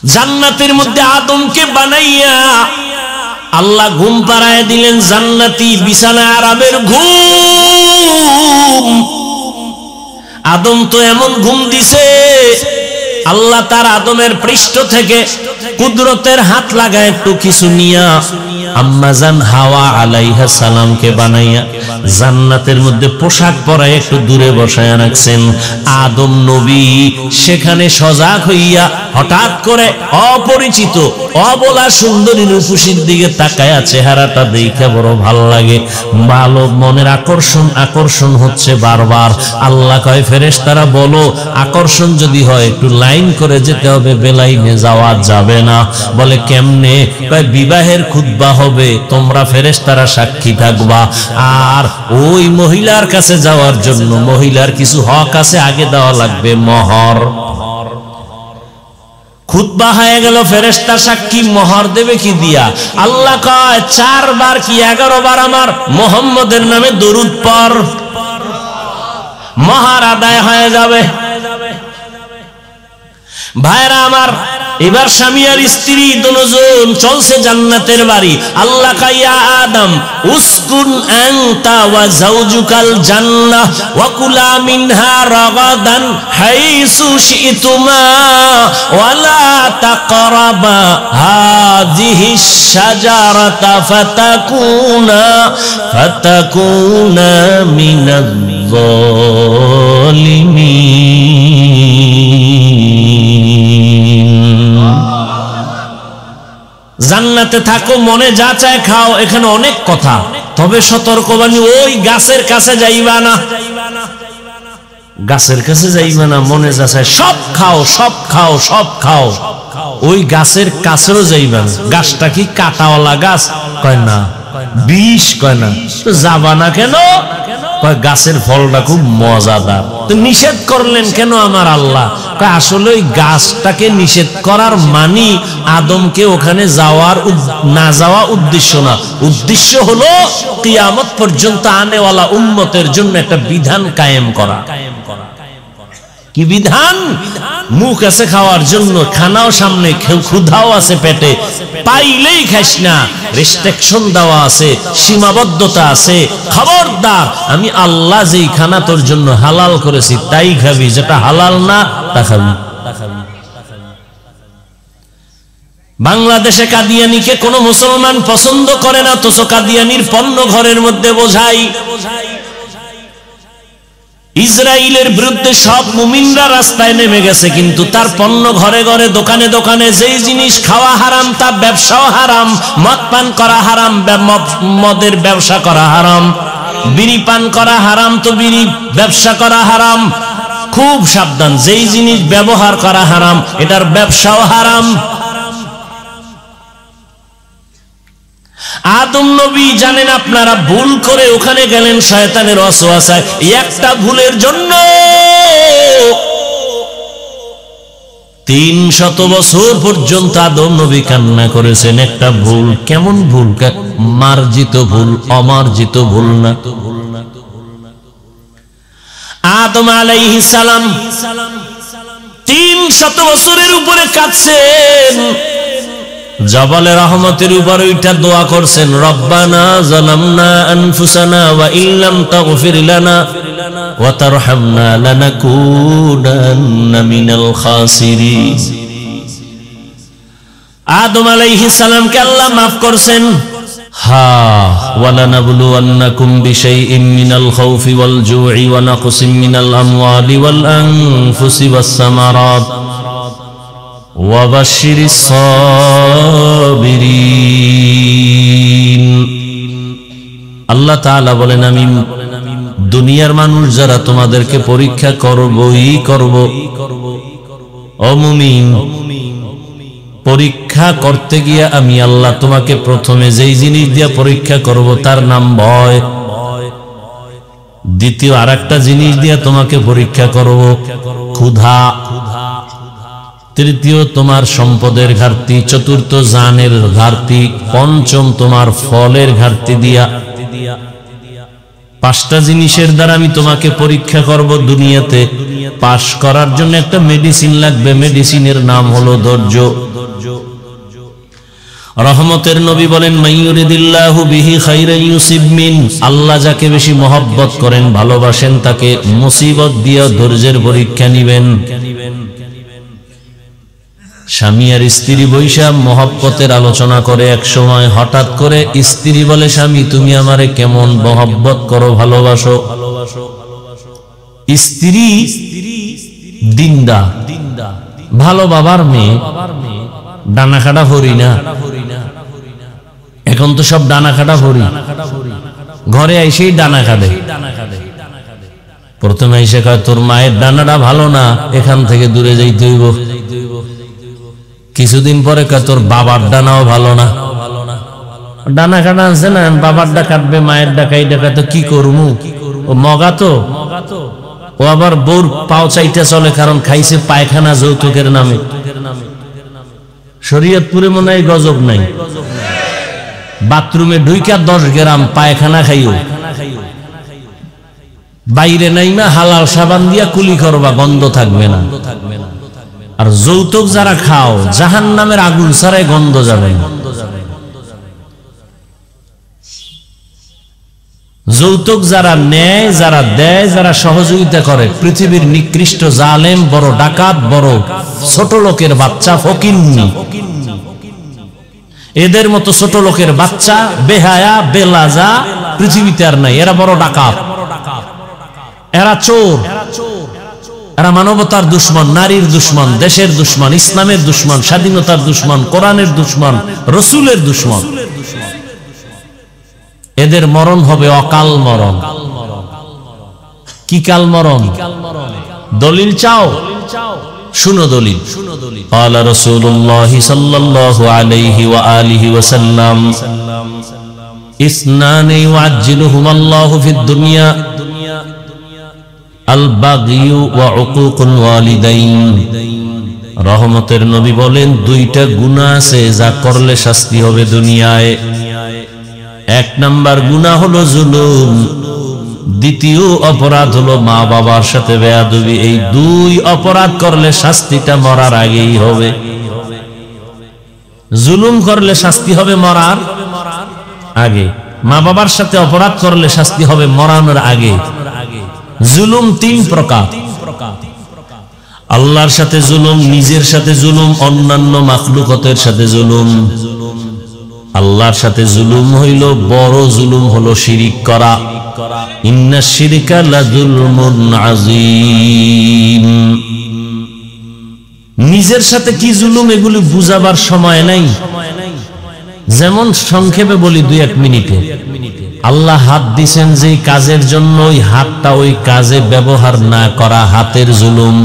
জান্নাতের মধ্যে আদমকে বানাইয়া আল্লাহ ঘুম পাড়ায় দিলেন জান্নাতি বিছানা আরামের ঘুম। আদম তো এমন ঘুম দিছে, আল্লাহ তার আদমের পৃষ্ঠ থেকে কুদরতের হাত লাগায় একটু কিছু নিয়া আম্মাজান হাওয়া আলাইহা সালামকে বানাইয়া জান্নাতের মধ্যে পোশাক পরায় একটু দূরে বসায় রাখছেন। আদম নবী সেখানে সজাগ হইয়া হঠাৎ করে অপরিচিত অবলা সুন্দরী রূপসীর দিকে তাকায়া চেহারাটা দেখে বড় ভালো লাগে, ভালো মনের আকর্ষণ হচ্ছে বারবার। আল্লাহ কয় ফেরেশতারা বলো আকর্ষণ যদি হয় একটু লাইন করে যেতে হবে, বেলাইনে যাওয়া যাবে না। বলে কেমনে? কয় বিবাহের খুতবা হবে, তোমরা ফেরেশতারা সাক্ষী থাকবা, আর ওই মহিলার কাছে যাওয়ার জন্য মহিলার কিছু হক আছে, আগে দেওয়া লাগবে মোহর। খুতবা হয়ে গেল, ফেরেশতা সাক্ষী, মোহর দেবে কি দিয়া? আল্লাহ কয় 4 বার কি 11 বার আমার মুহাম্মদের নামে দরুদ পড়, মোহর আদায় হয়ে যাবে। ভাইরা আমার, এবার স্বামী আর স্ত্রী দুজন চলছে জান্নাতের বাড়ি। আল্লাহ কাইয়া আদম উসকুন আনতা ওয়া যাওজুকাল জান্নাহ ওয়া কুলা মিনহা রাগাদান হাইসু শিতুমা ওয়া লা তাকরাবা হাযিহিশ শাজারাতা ফাতাকুনা মিনাজ যালিমিন। জান্নাতে থাকো, মনে যা চায় খাও, এখানে অনেক কথা, তবে সতর্কবাণী, ওই গাছের কাছে যাইবা না, গাছের কাছে যাইবা না, মনে যা চায় সব খাও, সব খাও, সব খাও, ওই গাছের কাছেও যাইবা না। গাছটা কি কাটাওয়ালা গাছ? কয় না। বিষ? কয় না। তো যাবা না কেন? কয় গাছের ফলটা খুব মজাদার। তো নিষেধ করলেন কেন আমার আল্লাহ? কয় আসলে ওই গাছটাকে নিষেধ করার মানি আদমকে ওখানে না যাওয়া উদ্দেশ্য না, উদ্দেশ্য হলো কিয়ামত পর্যন্ত আনেওয়ালা উম্মতের জন্য একটা বিধান কায়েম করা। কি বিধান? মুখ আছে খাওয়ার জন্য, খানাও সামনে, ক্ষুধাও আছে পেটে, পাইলেই খাস না, রেস্ট্রিকশন দেওয়া আছে, সীমাবদ্ধতা আছে। খবরদার, আমি আল্লাহ যেই খানা তোর জন্য হালাল করেছি তাই খাবি, যেটা হালাল না তা খাবি। বাংলাদেশে কাদিয়ানিকে কোনো মুসলমান পছন্দ করে না, তো কাদিয়ানির পণ্য ঘরের মধ্যে বোঝাই। ইসরায়েলের বিরুদ্ধে সব মুমিনরা রাস্তায় নেমে গেছে, কিন্তু তার পণ্য ঘরে ঘরে, দোকানে দোকানে যেই জিনিস খাওয়া হারাম তার ব্যবসাও হারাম। মদ পান করা হারাম, মদের ব্যবসা করা হারাম। বিড়ি পান করা হারাম, তো বিড়ি ব্যবসা করা হারাম। খুব সাবধান, যেই জিনিস ব্যবহার করা হারাম এটার ব্যবসাও হারাম। আদম নবী জানেন আপনারা ভুল করে ওখানে গেলেন শয়তানের ওয়াসওয়াসায়। একটা ভুলের জন্য 300 বছর পর্যন্ত আদম নবী কান্না করেছেন। একটা ভুল। কেমন ভুল? মার্জিত ভুল, অমার্জিত ভুল না। আদম আলাইহিস সালাম 300 বছরের উপরে কাঁদছেন, জবালে রহমতের উপর ওইটা দোয়া করছেন, রব্বানা যালামনা আনফুসানা ওয়া ইল্লাম তাগফির লানা ওয়া তারহামনা লানাকুনান্না মিনাল খাসিরিন। আদম আলাইহিস সালামকে আল্লাহ maaf করছেন। ওয়া লানাবলুওয়ান্নাকুম বিশাইইন মিনাল খাউফি ওয়াল জু'i ওয়া নাকসিম মিনাল আমওয়ালি ওয়াল আনফুসি ওয়াস সামারাত ওয়াবাশশিরিস সাবিরিন। আল্লাহ তাআলা বলেন, আমি দুনিয়ার মানুষ যারা তোমাদেরকে পরীক্ষা করবই করব। ও মুমিন, পরীক্ষা করতে গিয়ে আমি আল্লাহ তোমাকে প্রথমে যেই জিনিস দিয়ে পরীক্ষা করব তার নাম ভয়। দ্বিতীয় আরেকটা জিনিস দিয়ে তোমাকে পরীক্ষা করব, ক্ষুধা। তৃতীয় তোমার সম্পদের ঘাটতি। চতুর্থ জানের ঘাটতি। পঞ্চম তোমার ফলের ঘাটতি দিয়া। 5টা জিনিসের দ্বারা আমি তোমাকে পরীক্ষা করব দুনিয়াতে। পাস করার জন্য একটা মেডিসিন লাগবে, মেডিসিনের নাম হলো ধৈর্য। রহমতের নবী বলেন, মাইয়ুরিদিল্লাহু বিহি খাইরান ইউসিব মিন, আল্লাহ যাকে বেশি মহব্বত করেন, ভালোবাসেন, তাকে মুসিবত দিয়ে ধৈর্যের পরীক্ষা নিবেন। স্বামী আর স্ত্রী বৈশা মহব্বতের আলোচনা করে, এক সময় হঠাৎ করে স্ত্রী বলে, স্বামী তুমি আমারে কেমন মহব্বত করো, ভালোবাসো। স্ত্রী দিনদা, ভালো বাবার মেয়ে, ডানা কাটা ভরি না। এখন তো সব ডানা কাটা ভরি, ঘরে আইসেই ডানা কাটে। প্রথমে এসে কয়, তোর মায়ের ডানাটা ভালো না, এখান থেকে দূরে যাইতে হইব। কিছুদিন পরে কয়, তোর বাবার ডানাও ভালো না। ডানা কাটা আছে না, বাবারটা কাটবে, মায়ের ডাকাই ডাকা, তো কি করবো? ও মগা তো, ও আবার বউর পাও চাইটা চলে, কারণ খাইছে পায়খানা যৌতুকের নামে। শরীয়তপুরে মনে হয় গজব নাই, বাথরুমে ঢুইকা 10 গ্রাম পায়খানা খাইও, বাইরে নাইমা হালাল সাবান দিয়া কুলি করবা, গন্ধ থাকবে না। আর যৌতুক যারা খাও, জাহান্নামের আগুন ছাড়াই গন্ধ যাবে না। যৌতুক যারা নেয়, যারা দেয়, যারা সহযোগিতা করে, পৃথিবীর নিকৃষ্ট জালেম, বড় ডাকাত, বড় ছোট লোকের বাচ্চা, ফকিন্নি। এদের মতো ছোট লোকের বাচ্চা, বেহায়া বেলাজা পৃথিবীতে আর নাই। এরা বড় ডাকাত, এরা চোর, এরা মানবতার দুশ্মন, নারীর দুশ্মন, দেশের দুশ্মন, ইসলামের দুশ্মন, স্বাধীনতার দুশ্মন, কোরআনের দুশ্মন, রসুলের দুশ্মন। এদের মরণ হবে অকাল মরণ। কি কাল মরণ? দলিল চাও? শুনো দলিল। قال رسول الله صلى الله عليه وآله وسلم اثنان يعجلهما الله في الدنيا البغي وعقوق الوالدين। রহমতের নবী বলেন, দুইটা গুনাহ আছে যা করলে শাস্তি হবে দুনিয়ায়। এক নাম্বার গুনাহ হলো জুলুম, দ্বিতীয় অপরাধ হলো মা বাবার সাথে বেয়াদবি। এই দুই অপরাধ করলে শাস্তিটা মরার আগেই হবে। জুলুম করলে শাস্তি হবে মরার আগে, মা বাবার সাথে অপরাধ করলে শাস্তি হবে মরানোর আগে। জুলুম 3 প্রকার। আল্লাহর সাথে জুলুম, নিজের সাথে জুলুম, অন্যান্য মাখলুকাতের সাথে জুলুম। আল্লাহর সাথে জুলুম হইল, বড় জুলুম হলো শিরিক করা। ইন্নাশ শিরকা লাযুলমুন আযীম। নিজের সাথে কি জুলুম, এগুলি বুঝাবার সময় নাই। যেমন সংক্ষেপে বলি 2-1 মিনিটে। আল্লাহ হাত দিয়েছেন যে কাজের জন্য, ওই হাতটা ওই কাজে ব্যবহার না করা হাতের জুলুম।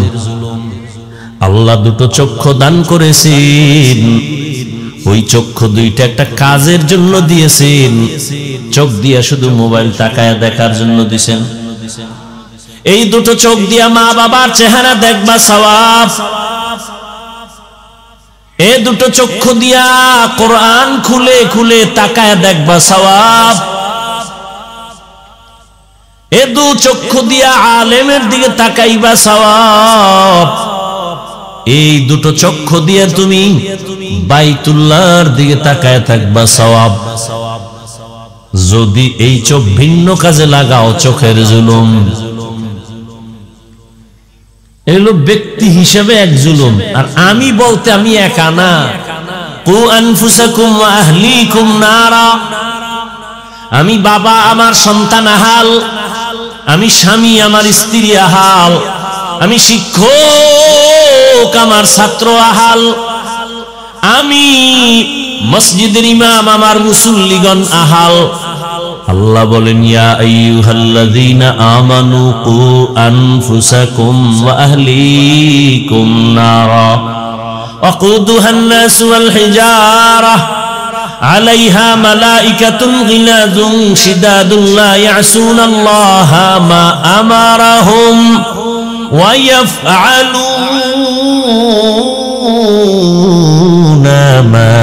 আল্লাহ 2টো চক্ষু দান করেছেন, ওই চক্ষু 2টা একটা কাজের জন্য দিয়েছেন। চোখ দিয়া শুধু মোবাইল তাকায় দেখার জন্য দিয়েছেন। এই 2টো চোখ দিয়া মা বাবার চেহারা দেখবা সওয়াব। এই 2টো চক্ষু দিয়া কোরআন খুলে খুলে তাকায় দেখবা সওয়াব। এই 2 চক্ষু দিয়া আলেমের দিকে তাকাইবা সওয়াব। এই 2টো চক্ষু দিয়ে তুমি বাইতুল্লাহর দিকে তাকায় থাকবা সওয়াব। যদি এই চোখ ভিন্ন কাজে লাগাও, চোখের জুলুম। এগুলো ব্যক্তি হিসেবে এক জুলুম। আর আমি বলতে আমি একা না। কু আনফুসাকুম ওয়া আহলিকুম নারা। আমি বাবা, আমার সন্তান আহাল। আমি স্বামী, আমার স্ত্রী আহাল। আমি শিক্ষক, আমার ছাত্র আহাল। আমি মসজিদের ইমাম, আমার মুসল্লিগণ আহাল। আল্লাহ বলেন, ইয়া আইয়ুহাল্লাযীনা আমানু কু আনফুসাকুম ওয়া আহলিকুম নারা ওয়াকুদুহান নাসু ওয়াল হিজারা আলাইহা মালাইকাতুন গিলাযুন শিদাদুন লা ইয়াসুনাল্লাহা মা আমারাহুম ওয়া ইয়াফআলুনা মা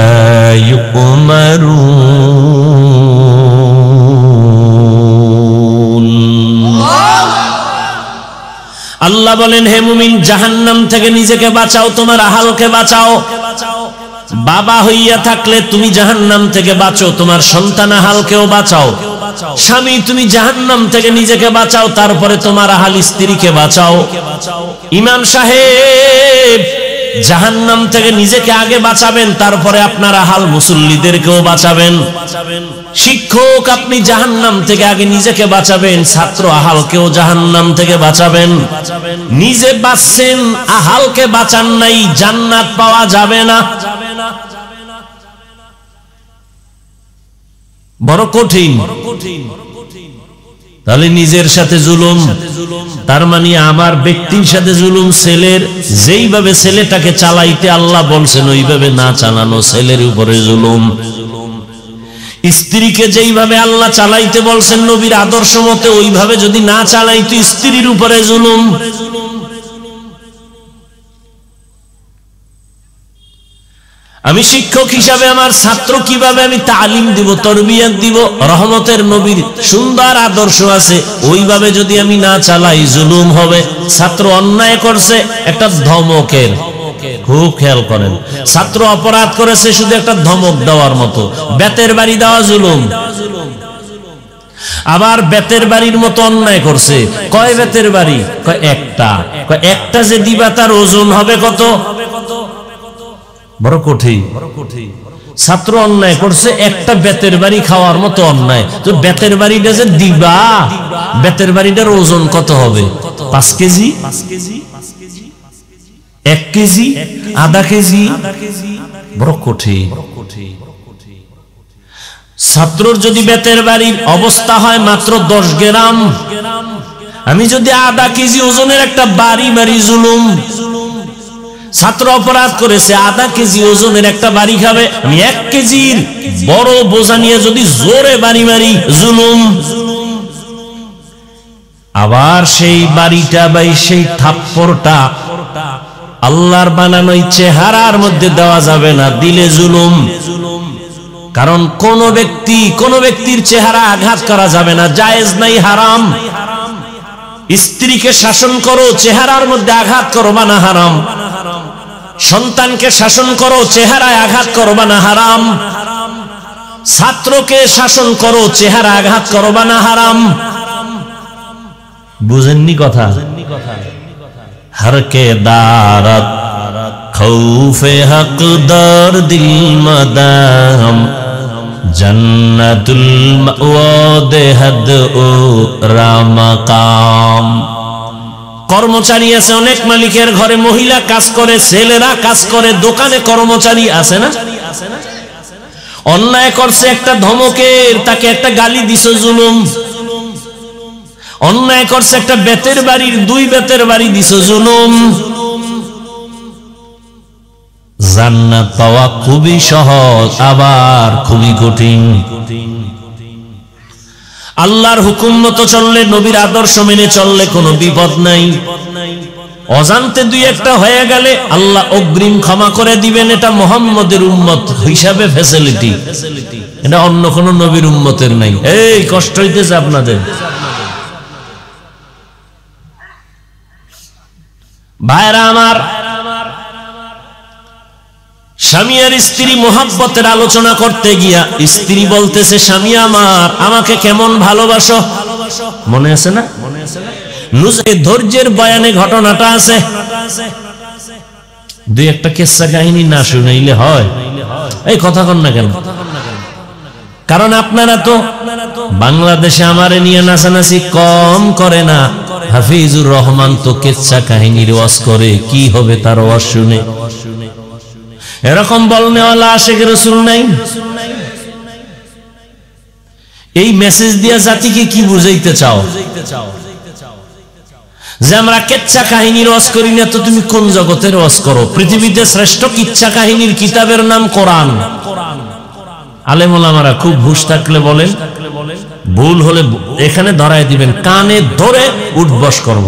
ইউমারুন। বলেন, হে মুমিন, জাহান্নাম থেকে নিজেকে বাঁচাও, তোমার আহালকে বাঁচাও। বাবা হইয়া থাকলে তুমি জাহান্নাম থেকে বাঁচো, তোমার সন্তান আহালকেও বাঁচাও। স্বামী, তুমি জাহান্নাম থেকে নিজেকে বাঁচাও, তারপরে তোমার আহাল স্ত্রীকে বাঁচাও। ইমাম সাহেব, জাহান্নাম থেকে নিজেকে আগে বাঁচাবেন, তারপরে আপনার আহাল মুসল্লিদেরকেও বাঁচাবেন। শিক্ষক, আপনি জাহান্নাম থেকে আগে নিজেকে বাঁচাবেন, ছাত্র আহালকেও জাহান্নাম থেকে বাঁচাবেন। নিজে বাঁচছেন, আহালকে বাঁচান নাই, জান্নাত পাওয়া যাবে না। বড় কঠিন। তাহলে নিজের সাথে জুলুম, তার মানে আমার ব্যক্তির সাথে জুলুম। ছেলের যেইভাবে ছেলেটাকে চালাইতে আল্লাহ বলছেন ওইভাবে না চালানো, ছেলের উপরে জুলুম। স্ত্রীকে যেইভাবে আল্লাহ চালাইতে বলছেন নবীর আদর্শ মতে, ওইভাবে যদি না চালাইতো স্ত্রীর উপরে জুলুম। আমি শিক্ষক হিসাবে আমার ছাত্র কিভাবে আমি তালিম দিব, তরবিয়ত দিব, রহমতের নবীর সুন্দর আদর্শ আছে, ওইভাবে যদি আমি না চালাই জুলুম হবে। ছাত্র অন্যায় করছে, একটা ধমকের, খুব খেয়াল করেন, ছাত্র অপরাধ করেছে শুধু একটা ধমক দেওয়ার মতো, বেতের বাড়ি দেওয়া জুলুম। আবার বেতের বাড়ির মতো অন্যায় করছে, কয় বেতের বাড়ি? কয় একটা। কয় একটা যে দিবা তার ওজন হবে কত? বড় কঠিন। ছাত্র অন্যায় করছে, একটা বেতের বাড়ি খাওয়ার মতো অন্যায়, তো বেতের বাড়িটা যে দিবা, বেতের বাড়িটার ওজন কত হবে? 5 কেজি, 1 কেজি, আধা কেজি? বড় কঠিন। ছাত্রর যদি বেতের বাড়ির অবস্থা হয় মাত্র 10 গ্রাম, আমি যদি আধা কেজি ওজনের একটা বাড়ি মারি, জুলুম। ছাত্র অপরাধ করেছে, আধা কেজি ওজনের একটা বাড়ি খাবে, আমি 1 কেজির বড় বোঝা নিয়ে যদি জোরে বাড়ি মারি, জুলুম। আবার সেই বাড়িটা বা সেই থাপ্পড়টা আল্লাহর বানানো চেহারার মধ্যে দেওয়া যাবে না, দিলে জুলুম। কারণ কোন ব্যক্তির চেহারা আঘাত করা যাবে না, জায়েজ নাই, হারাম। স্ত্রীকে শাসন করো, চেহারার মধ্যে আঘাত করবা না, হারাম। সন্তানকে শাসন করো, চেহারায় আঘাত করবা না, হারাম। ছাত্রকে শাসন করো, চেহারা আঘাত করবা না, হারাম। বুঝেননি কথা? হরকে দারত খৌফে হকদার দিল মদাম জন্নতুল মাওয়াদে হদ ও রামাকাম। কর্মচারী আছে অনেক, মালিকের ঘরে মহিলা কাজ করে, ছেলেরা কাজ করে, দোকানে কর্মচারী আছে না? অন্যায় করছে একটা ধমকের, তাকে একটা গালি দিছো, জুলুম। অন্যায় করছে একটা বেতের বাড়ির 2 বেতের বাড়ি দিছো, জুলুম। জান্নাত পাওয়া খুবই সহজ, আবার খুবই কঠিন। আল্লাহর হুকুম মতো চললে, নবীর আদর্শ মেনে চললে কোনো বিপদ নাই। অজান্তে 2-1টা হয়ে গেলে আল্লাহ অগ্রিম ক্ষমা করে দিবেন, এটা মুহাম্মদের উম্মত হিসাবে ফ্যাসিলিটি, এটা অন্য কোন নবীর উম্মতের নাই। এই কষ্ট হইতেছে আপনাদের? ভাইরা আমার, স্বামী আর স্ত্রী মোহাব্বতের আলোচনা করতে গিয়া স্ত্রী বলতেছে, স্বামী আমার, আমাকে কেমন ভালোবাসো? মনে আছে না? ধৈর্যের বয়ানে ঘটনাটা আছে। 2-1টা কিসসা কাহিনী না শুনাইলে হয়? এই কথা কন না কেন? কারণ আপনারা তো বাংলাদেশে আমারে নিয়ে নাচানাচি কম করে না। হাফিজুর রহমান তো কিসসা কাহিনীর ওয়াজ করে, কি হবে তার ওয়াজ শুনে? এরকম বলনেওয়ালা আশিক রাসূল নাই? এই মেসেজ দিয়া জাতিকে কি বুঝাইতে চাও? যে আমরা কিচ্ছা কাহিনীর ওয়াজ করি না, তো তুমি কোন জগতের ওয়াজ করো? পৃথিবীতে শ্রেষ্ঠ কিচ্ছা কাহিনীর কিতাবের নাম কোরআন। আলেম ওলামারা খুব হুঁশ থাকলে বলেন, ভুল হলে এখানে ধরাই দিবেন, কানে ধরে উঠবস করব।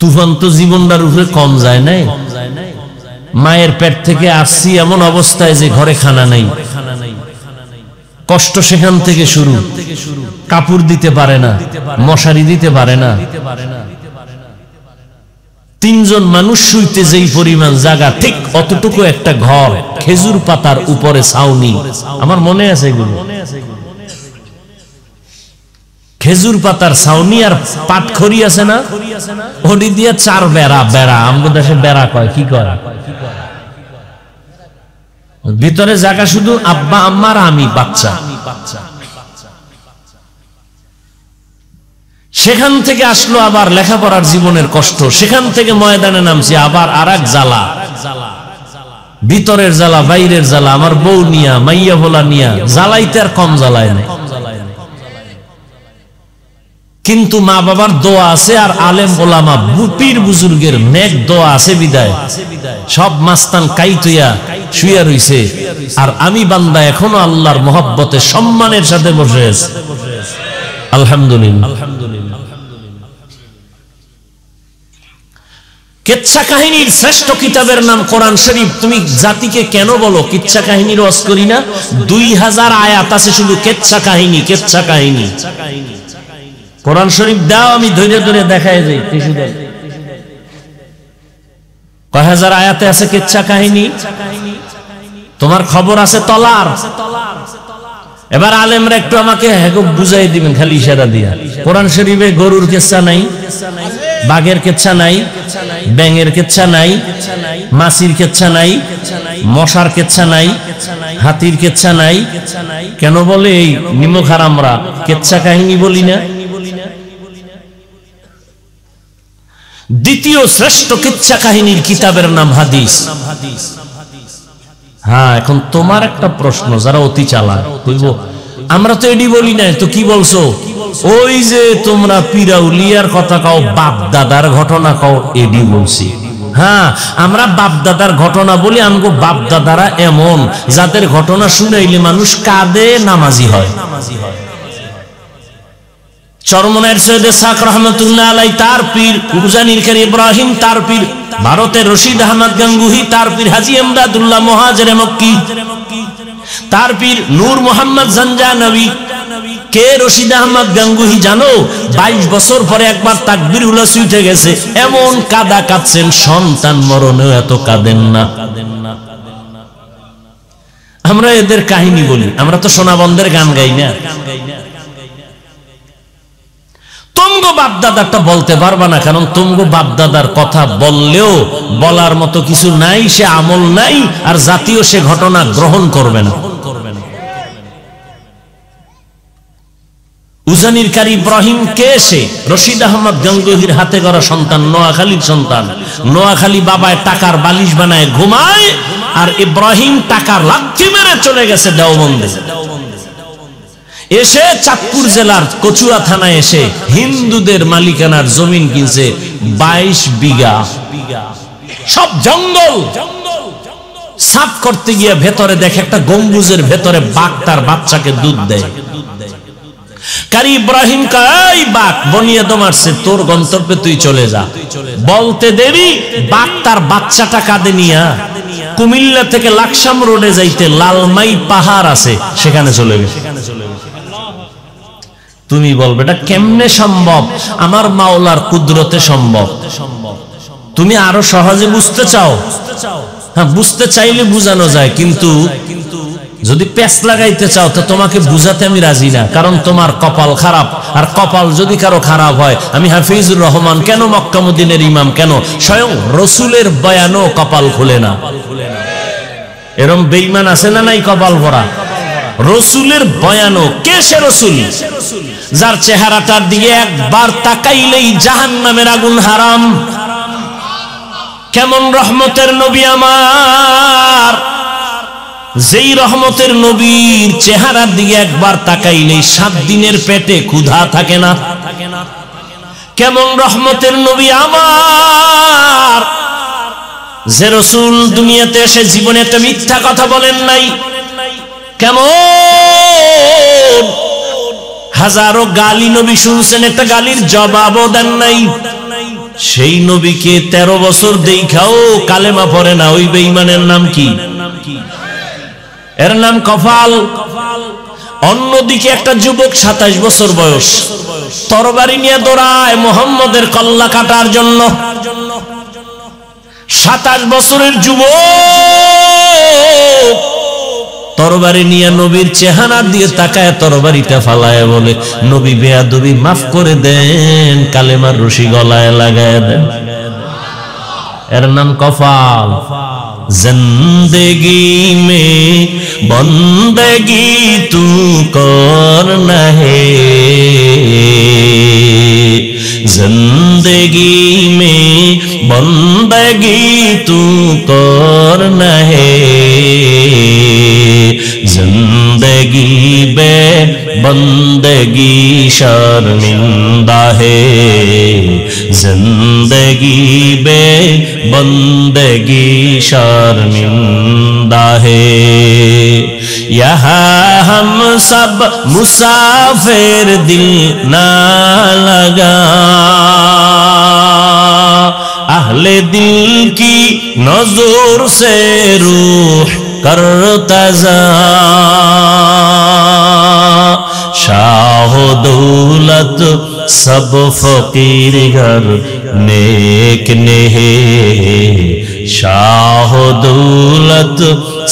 তুফান তো জীবনটার উপরে কম যায় নাই। মায়ের পেট থেকে আসছি এমন অবস্থায় যে ঘরে খানা নাই, কষ্ট সেখান থেকে শুরু। কাপড় দিতে পারে না, মশারি দিতে পারে না, তিনজন মানুষ শুইতে যেই পরিমাণ জায়গা, ঠিক অতটুকু একটা ঘর, খেজুর পাতার উপরে ছাউনি। আমার মনে আছে এগুলো, খেজুর পাতার ছাউনি আর পাটখড়ি আছে না, ওটি দিয়ে 4 বেড়া। বেড়া আমাদের দেশে বেড়া কয়, কি কয়? ভিতরে জায়গা শুধু আব্বা আম্মার, আমি বাচ্চা। সেখান থেকে আসলো আবার লেখাপড়ার জীবনের কষ্ট, সেখান থেকে ময়দানে নামছি আবার আরেক জ্বালা, ভিতরের জ্বালা, বাইরের জ্বালা, আমার বউ নিয়া, মাইয়া ভোলা নিয়া, জ্বালাইতে আর কম জ্বালায় না। কিন্তু মা বাবার দোয়া আছে, আর আলেম ওলামা পীর বুজুর্গের নেক দোয়া আছে বিদায় সব মাস্তান কাইতুয়া শুয়ে রইছে, আর আমি বান্দা এখনো আল্লাহর মহব্বতে সম্মানের সাথে বসে আছি। আলহামদুলিল্লাহ। কিচ্ছা কাহিনীর শ্রেষ্ঠ কিতাবের নাম কোরআন শরীফ। তুমি জাতিকে কেন বলো কিচ্ছা কাহিনীর ওয়াজ করি না? 2000 আয়াত আছে শুধু কিচ্ছা কাহিনী, কিচ্ছা কাহিনী। কোরআন শরীফ দাও, আমি ধরে ধরে দেখায় যাই। কয় হাজার আয়াতে আছে কিচ্ছা কাহিনী? তোমার খবর আছে তলার? এবার আলেমরা একটু আমাকে বুঝাই দিবেন খালি ইশারা দিয়া। কোরআন শরীফে গরুর কিচ্ছা নাই, বাঘের কিচ্ছা নাই, ব্যাঙের কিচ্ছা নাই, মাছির কিচ্ছা নাই, মশার কিচ্ছা নাই, হাতির কিচ্ছা নাই। কেন বলে এই নিমখার আমরা কিচ্ছা কাহিনী বলি না? দ্বিতীয় শ্রেষ্ঠ কিচ্ছা কাহিনীর কিতাবের নাম হাদিস। হ্যাঁ, এখন তোমার একটা প্রশ্ন, যারা অতি চালাক কইব আমরা তো এডি বলি না, তো কি বলছো? ওই যে তোমরা পিরাউলিয়ার কথা কও, বাপ দাদার ঘটনা কও, এডি বলছি। হ্যাঁ, আমরা বাপ দাদার ঘটনা বলি। আমগো বাপ দাদারা এমন যাদের ঘটনা শুনাইলে মানুষ কাঁদে, নামাজি হয়। চরমনের সৈয়দ ইসহাক রহমাতুল্লাহ আলাইহি তার পীর, উজানির খান ইব্রাহিম তার পীর, ভারতের রশিদ আহমদ গাঙ্গুহি তার পীর, হাজী এমদাদুল্লাহ মুহাজিরে মক্কি তার পীর, নূর মোহাম্মদ জানজানবী। কে রশিদ আহমদ গাঙ্গুহি জানো? 22 বছর পরে একবার তাকবীর হুলাস উঠে গেছে, এমন কাদা কাঁদছেন, সন্তান মরণেও এত কাঁদেন না। আমরা এদের কাহিনী বলি, আমরা তো সোনাবন্ধের গান গাই না। তুমগো বাপদাদারটা বলতে পারবা না, কারণ তুমগো বাপদাদার কথা বললেও বলার মতো কিছু নাই, সে আমল নাই, আর জাতীয় সে ঘটনা গ্রহণ করবে না। উজানির কারি ইব্রাহিম কে? সে রশিদ আহমদ গাঙ্গুহির হাতে গড়া সন্তান, নোয়াখালীর সন্তান। নোয়াখালী বাবায় টাকার বালিশ বানায় ঘুমায়, আর ইব্রাহিম টাকার লাথি মেরে চলে গেছে দেওবন্দে। এসে চাঁদপুর জেলার কচুয়া থানায় এসে হিন্দুদের মালিকানার জমিন কিনছে 22 বিঘা, সব জঙ্গল। সাফ করতে গিয়ে ভেতরে দেখে একটা গম্বুজের ভেতরে বাঘ তার বাচ্চাকে দুধ দেয়। কারি ইব্রাহিম কয়, বাঘ বনিয়াদ মারছে, তোর গন্তব্যে তুই চলে যা। বলতে দেরি, বাঘ তার বাচ্চাটা কাঁধে নিয়া কুমিল্লা থেকে লাকসাম রোডে যাইতে লালমাই পাহাড় আছে, সেখানে চলে গেছে। তুমি বলবে এটা কেমনে সম্ভব? আমার মাওলার কুদরতে সম্ভব। তুমি আরো সহজে বুঝতে চাও? হ্যাঁ, বুঝতে চাইলে বুঝানো যায়, কিন্তু যদি পেঁচ লাগাইতে চাও তো তোমাকে বুঝাতে আমি রাজি না, কারণ তোমার কপাল খারাপ। আর কপাল যদি কারো খারাপ হয়, আমি হাফিজুর রহমান কেন, মক্কা মদিনার ইমাম কেন, স্বয়ং রসুলের বয়ানও কপাল খুলে না। এরম বেঈমান আছে না নাই কপাল ভরা? রসুলের বয়ানও। কে সে রসুল? যার চেহারাটার দিকে একবার তাকাইলেই জাহান্নামের আগুন হারাম। কেমন রহমতের নবী আমার, যেই রহমতের নবীর চেহারার দিকে একবার তাকাইলেই 7 দিনের পেটে ক্ষুধা থাকে না। কেমন রহমতের নবী আমার, যে রসুল দুনিয়াতে এসে জীবনে একটা মিথ্যা কথা বলেন নাই। কেমন হাজারো গালি নবী শুনছেন, একটা গালির জবাবও দেন নাই। সেই নবীকে 13 বছর দেখাও কালেমা পড়ে না, ওই বেঈমানের নাম কি? এর নাম কপাল। অন্যদিকে একটা যুবক 27 বছর বয়স তরবারি নিয়ে দৌড়ায় মুহাম্মদের কল্লা কাটার জন্য। 27 বছরের যুবক তরবারি নিয়ে নবীর চেহারা দিয়ে তাকায়, তরবারিটা ফালায় বলে, নবী বেয়াদবি মাফ করে দেন, কালেমার রশি গলায় লাগায় দেন। এর নাম কফাল। जिंदगी में बंदगी तू करना है, जिंदगी में बंदगी तू करना है, जिंदगी बे बंदगी शर्मिंदा है, जिंदगी बे बंदगी शर्मिंदा है। यहाँ हम सब मुसाफिर दिल ना लगा, अहले दिल की नजर से रूह करता जा, शाह दौलत सब फकीर घर नेक ने है, शाह दौलत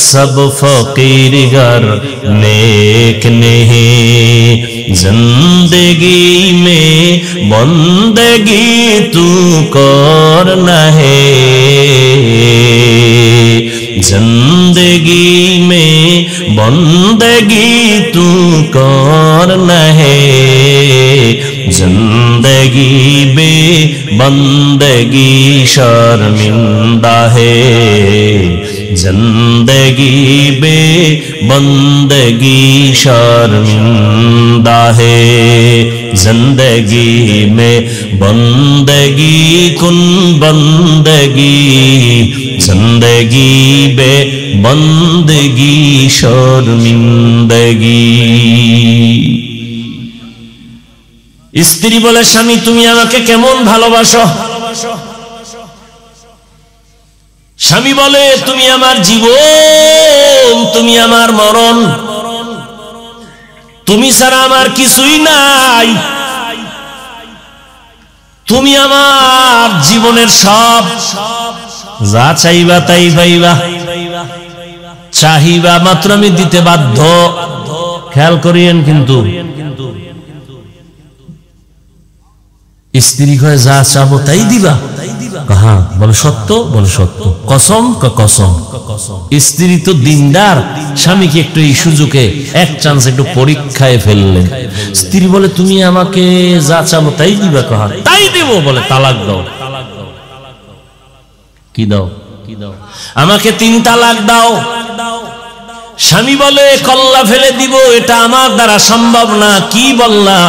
सब फकीर घर नेक ने है, जिंदगी में बंदगी तू करना है, जिंदगी में बंदगी तू करना है, जिंदगी बे बंदगी शर्मिंदा है, जिंदगी बे बंदगी शर्मिंदा है, जिंदगी में बंदगी कुन बंदगी, जिंदगी बे बंदगी शर्मिंदगी। স্ত্রী বলে, স্বামী তুমি আমাকে কেমন ভালোবাসো? স্বামী বলে, তুমি আমার জীবন, তুমি আমার মরণ, তুমি ছাড়া আমার কিছুই নাই, তুমি আমার জীবনের সব, যা চাইবা তাই পাইবা, চাহিবা মাত্র আমি দিতে বাধ্য। খেয়াল করিয়েন কিন্তু স্ত্রী কয় যা চাবো তাই দিবা? হ্যাঁ। বলে সত্য? বলে সত্য। কসম? কসম। স্ত্রী তো দিনদার, স্বামীকে একটু এই সুযোগে এক চান্স একটু পরীক্ষায় ফেললেন। স্ত্রী বলে, তুমি আমাকে যা চাবো তাই দিবা? কহা তাই দেবো। বলে তালাক দাও। কি দাও? আমাকে 3 তালাক দাও। স্বামী বলে, কল্লা ফেলে দিব, এটা আমার দ্বারা সম্ভব না। কি বললা?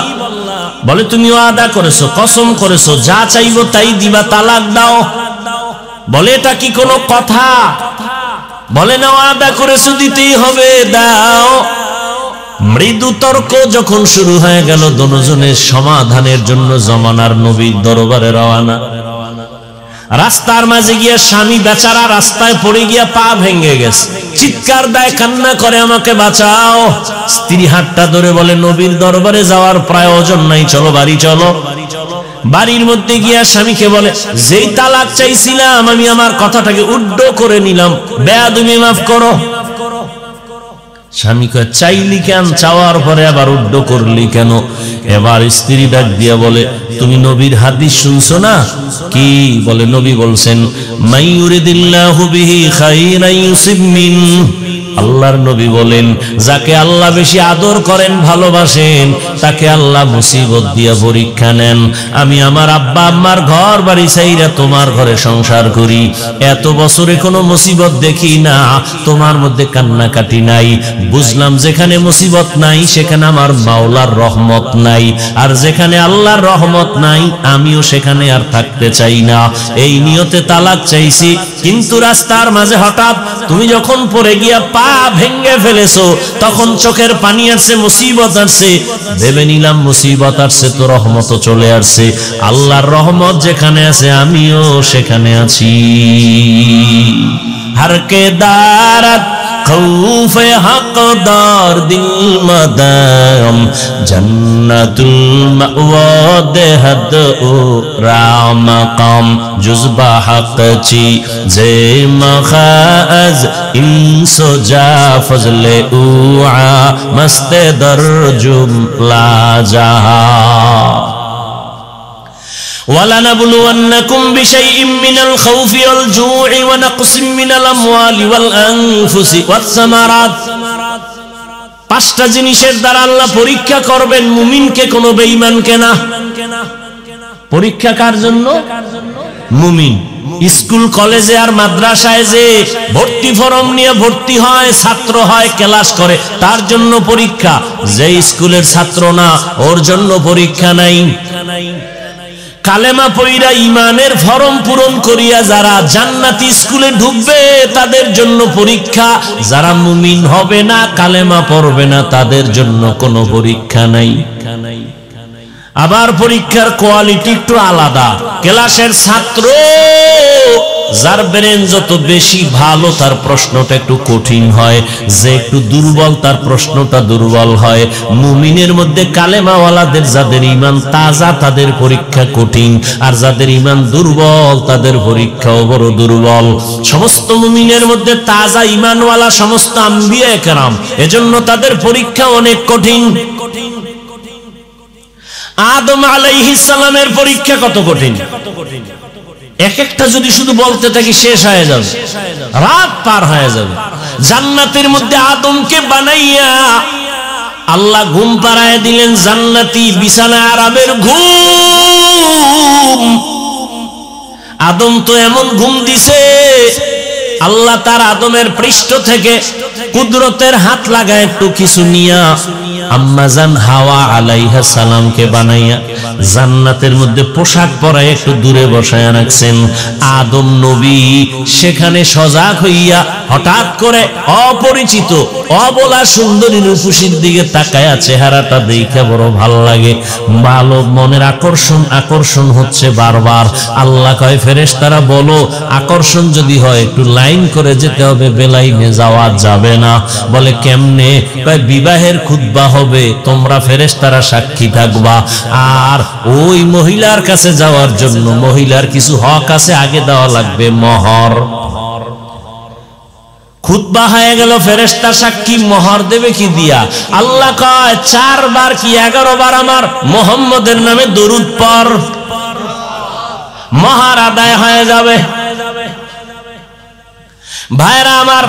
বলে, তুমি ওয়াদা করেছো, কসম করেছো, যা চাইবো তাই দিবা, তালাক দাও। বলে, এটা কি কোনো কথা? বলে, না, ওয়াদা করেছো, দিতেই হবে, দাও। মৃদু তর্ক যখন শুরু হয়ে গেল, দুজনের সমাধানের জন্য জমানার নবীর দরবারে রওনা। রাস্তার মাঝে গিয়া স্বামী বেচারা রাস্তায় পড়ে গিয়া পা ভেঙে গেছে, চিৎকার দেয়, কান্না করে, আমাকে বাঁচাও। স্ত্রী হাতটা ধরে বলে, নবীর দরবারে যাওয়ার প্রয়োজন নাই, চলো বাড়ি চলো। বাড়ির মধ্যে গিয়া স্বামীকে বলে, যেই তালাক চাইছিলাম আমি আমার কথাটাকে উড্ড করে নিলাম, বেয়াদবি মাফ করো। স্বামী কয়, চাইলি কেন? চাওয়ার পরে আবার উড্ড করলি কেন? এবার স্ত্রী ডাক দিয়া বলে, তুমি নবীর হাদিস শুনছো না? কি? বলে, নবী বলছেন, মাইয়ুরিদিল্লাহু বিহি খাইরান ইউসিব মিন। আল্লাহর নবী বলেন, যাকে আল্লাহ বেশি আদর করেন, ভালোবাসেন, তাকে আল্লাহ মুসিবত দিয়া পরীক্ষা নেন। আমি আমার আব্বা আম্মার ঘর বাড়ি চাইরা তোমার ঘরে সংসার করি, এত বছরে কোনো মুসিবত দেখি না, তোমার মধ্যে কান্নাকাটি নাই। বুঝলাম যেখানে মুসিবত নাই সেখানে আমার মাওলার রহমত নাই, আর যেখানে আল্লাহর রহমত নাই আমিও সেখানে আর থাকতে চাই না। এই নিয়তে তালাক চাইছি, কিন্তু রাস্তার মাঝে হঠাৎ তুমি যখন পড়ে গিয়া পা ভেঙে ফেলেছো, তখন চোখের পানি আসছে, মুসিবত আসছে, ভেবে নিলাম মুসিবত আসছে তো রহমত চলে আসছে। আল্লাহর রহমত যেখানে আছে আমিও সেখানে আছি। हर के दारत खौफ हकदार दिल मदाम जन्नतुल मअवा देहद ओ राम काम जुज़बा हक ची जे मखाज इंसो जा फजले उआ मस्ते दर जुमला जहा वलनबलुवन्नकुम बिशैइन मिनल खौफि वल जू'i व नक़सिम मिनल अमवालि वल अनफुसि वस्समारात। पांचटा जिनिসের দ্বারা আল্লাহ পরীক্ষা করবেন মুমিনকে, কোন বেঈমানকে না। পরীক্ষা কার জন্য? মুমিন। স্কুল কলেজে আর মাদ্রাসায় যে ভর্তি ফরম নিয়ে ভর্তি হয়, ছাত্র হয়, ক্লাস করে, তার জন্য পরীক্ষা। যে স্কুলের ছাত্র না, ওর জন্য পরীক্ষা নাই। কালেমা পয়রা ইমানের ফরম পূরণ করিয়া যারা জান্নাতি স্কুলে ঢুকবে তাদের জন্য পরীক্ষা। যারা মুমিন হবে না, কালেমা পড়বে না, তাদের জন্য কোনো পরীক্ষা নাই। আবার পরীক্ষার কোয়ালিটি একটু আলাদা। ক্লাসের ছাত্র যার ব্রেন যত বেশি ভালো তার প্রশ্নটা একটু কঠিন হয়, যে একটু দুর্বল তার প্রশ্নটা দুর্বল হয়। মুমিনের মধ্যে কালেমাওয়ালাদের যাদের ঈমান তাজা তাদের পরীক্ষা কঠিন, আর যাদের ঈমান দুর্বল তাদের পরীক্ষাও বড় দুর্বল। সমস্ত মুমিনের মধ্যে তাজা ঈমানওয়ালা সমস্ত আম্বিয়া কেরাম, এজন্য তাদের পরীক্ষা অনেক কঠিন। আদম আলাইহিস সালামের পরীক্ষা কত কঠিন! এক একটা যদি শুধু বলতে থাকি শেষ হয়ে যাবে, রাত পার হয়ে যাবে। জান্নাতের মধ্যে আদমকে বানাইয়া আল্লাহ ঘুম পাড়ায় দিলেন, জান্নাতি বিছানায় আরামের ঘুম। আদম তো এমন ঘুম দিছে, আল্লাহ তার আদমের পৃষ্ঠ থেকে কুদরতের হাত লাগায় একটু কিছু নিয়া আম্মাজান হাওয়া আলাইহা সালামকে বানাইয়া জান্নাতের মধ্যে পোশাক পরায় একটু দূরে বসায় রাখছেন। আদম নবী সেখানে সজাগ হইয়া হঠাৎ করে অপরিচিত অবলা সুন্দরী রূপসীর দিকে তাকায়া চেহারাটা দেখে বড় ভাল লাগে, ভালো মনের আকর্ষণ হচ্ছে বারবার। আল্লাহ কয় ফেরেশতারা বলো, আকর্ষণ যদি হয় একটু লাইন করে যেতে হবে, বেলাইনে যাওয়া যাবে না। বলে কেমনে? কয় বিবাহের খুতবা হবে, তোমরা ফেরেশতারা সাক্ষী থাকবা, আর ওই মহিলার কাছে যাওয়ার জন্য মহিলার কিছু হক আছে, আগে দেওয়া লাগবে মোহর। খুতবা হয়ে গেল, ফেরেশতা সাক্ষী, মোহর দেবে কি দিয়া? আল্লাহ কয় 4 বার কি 11 বার আমার মুহাম্মদের নামে দরুদ পড়, মোহর আদায় হয়ে যাবে। ভাইরা আমার,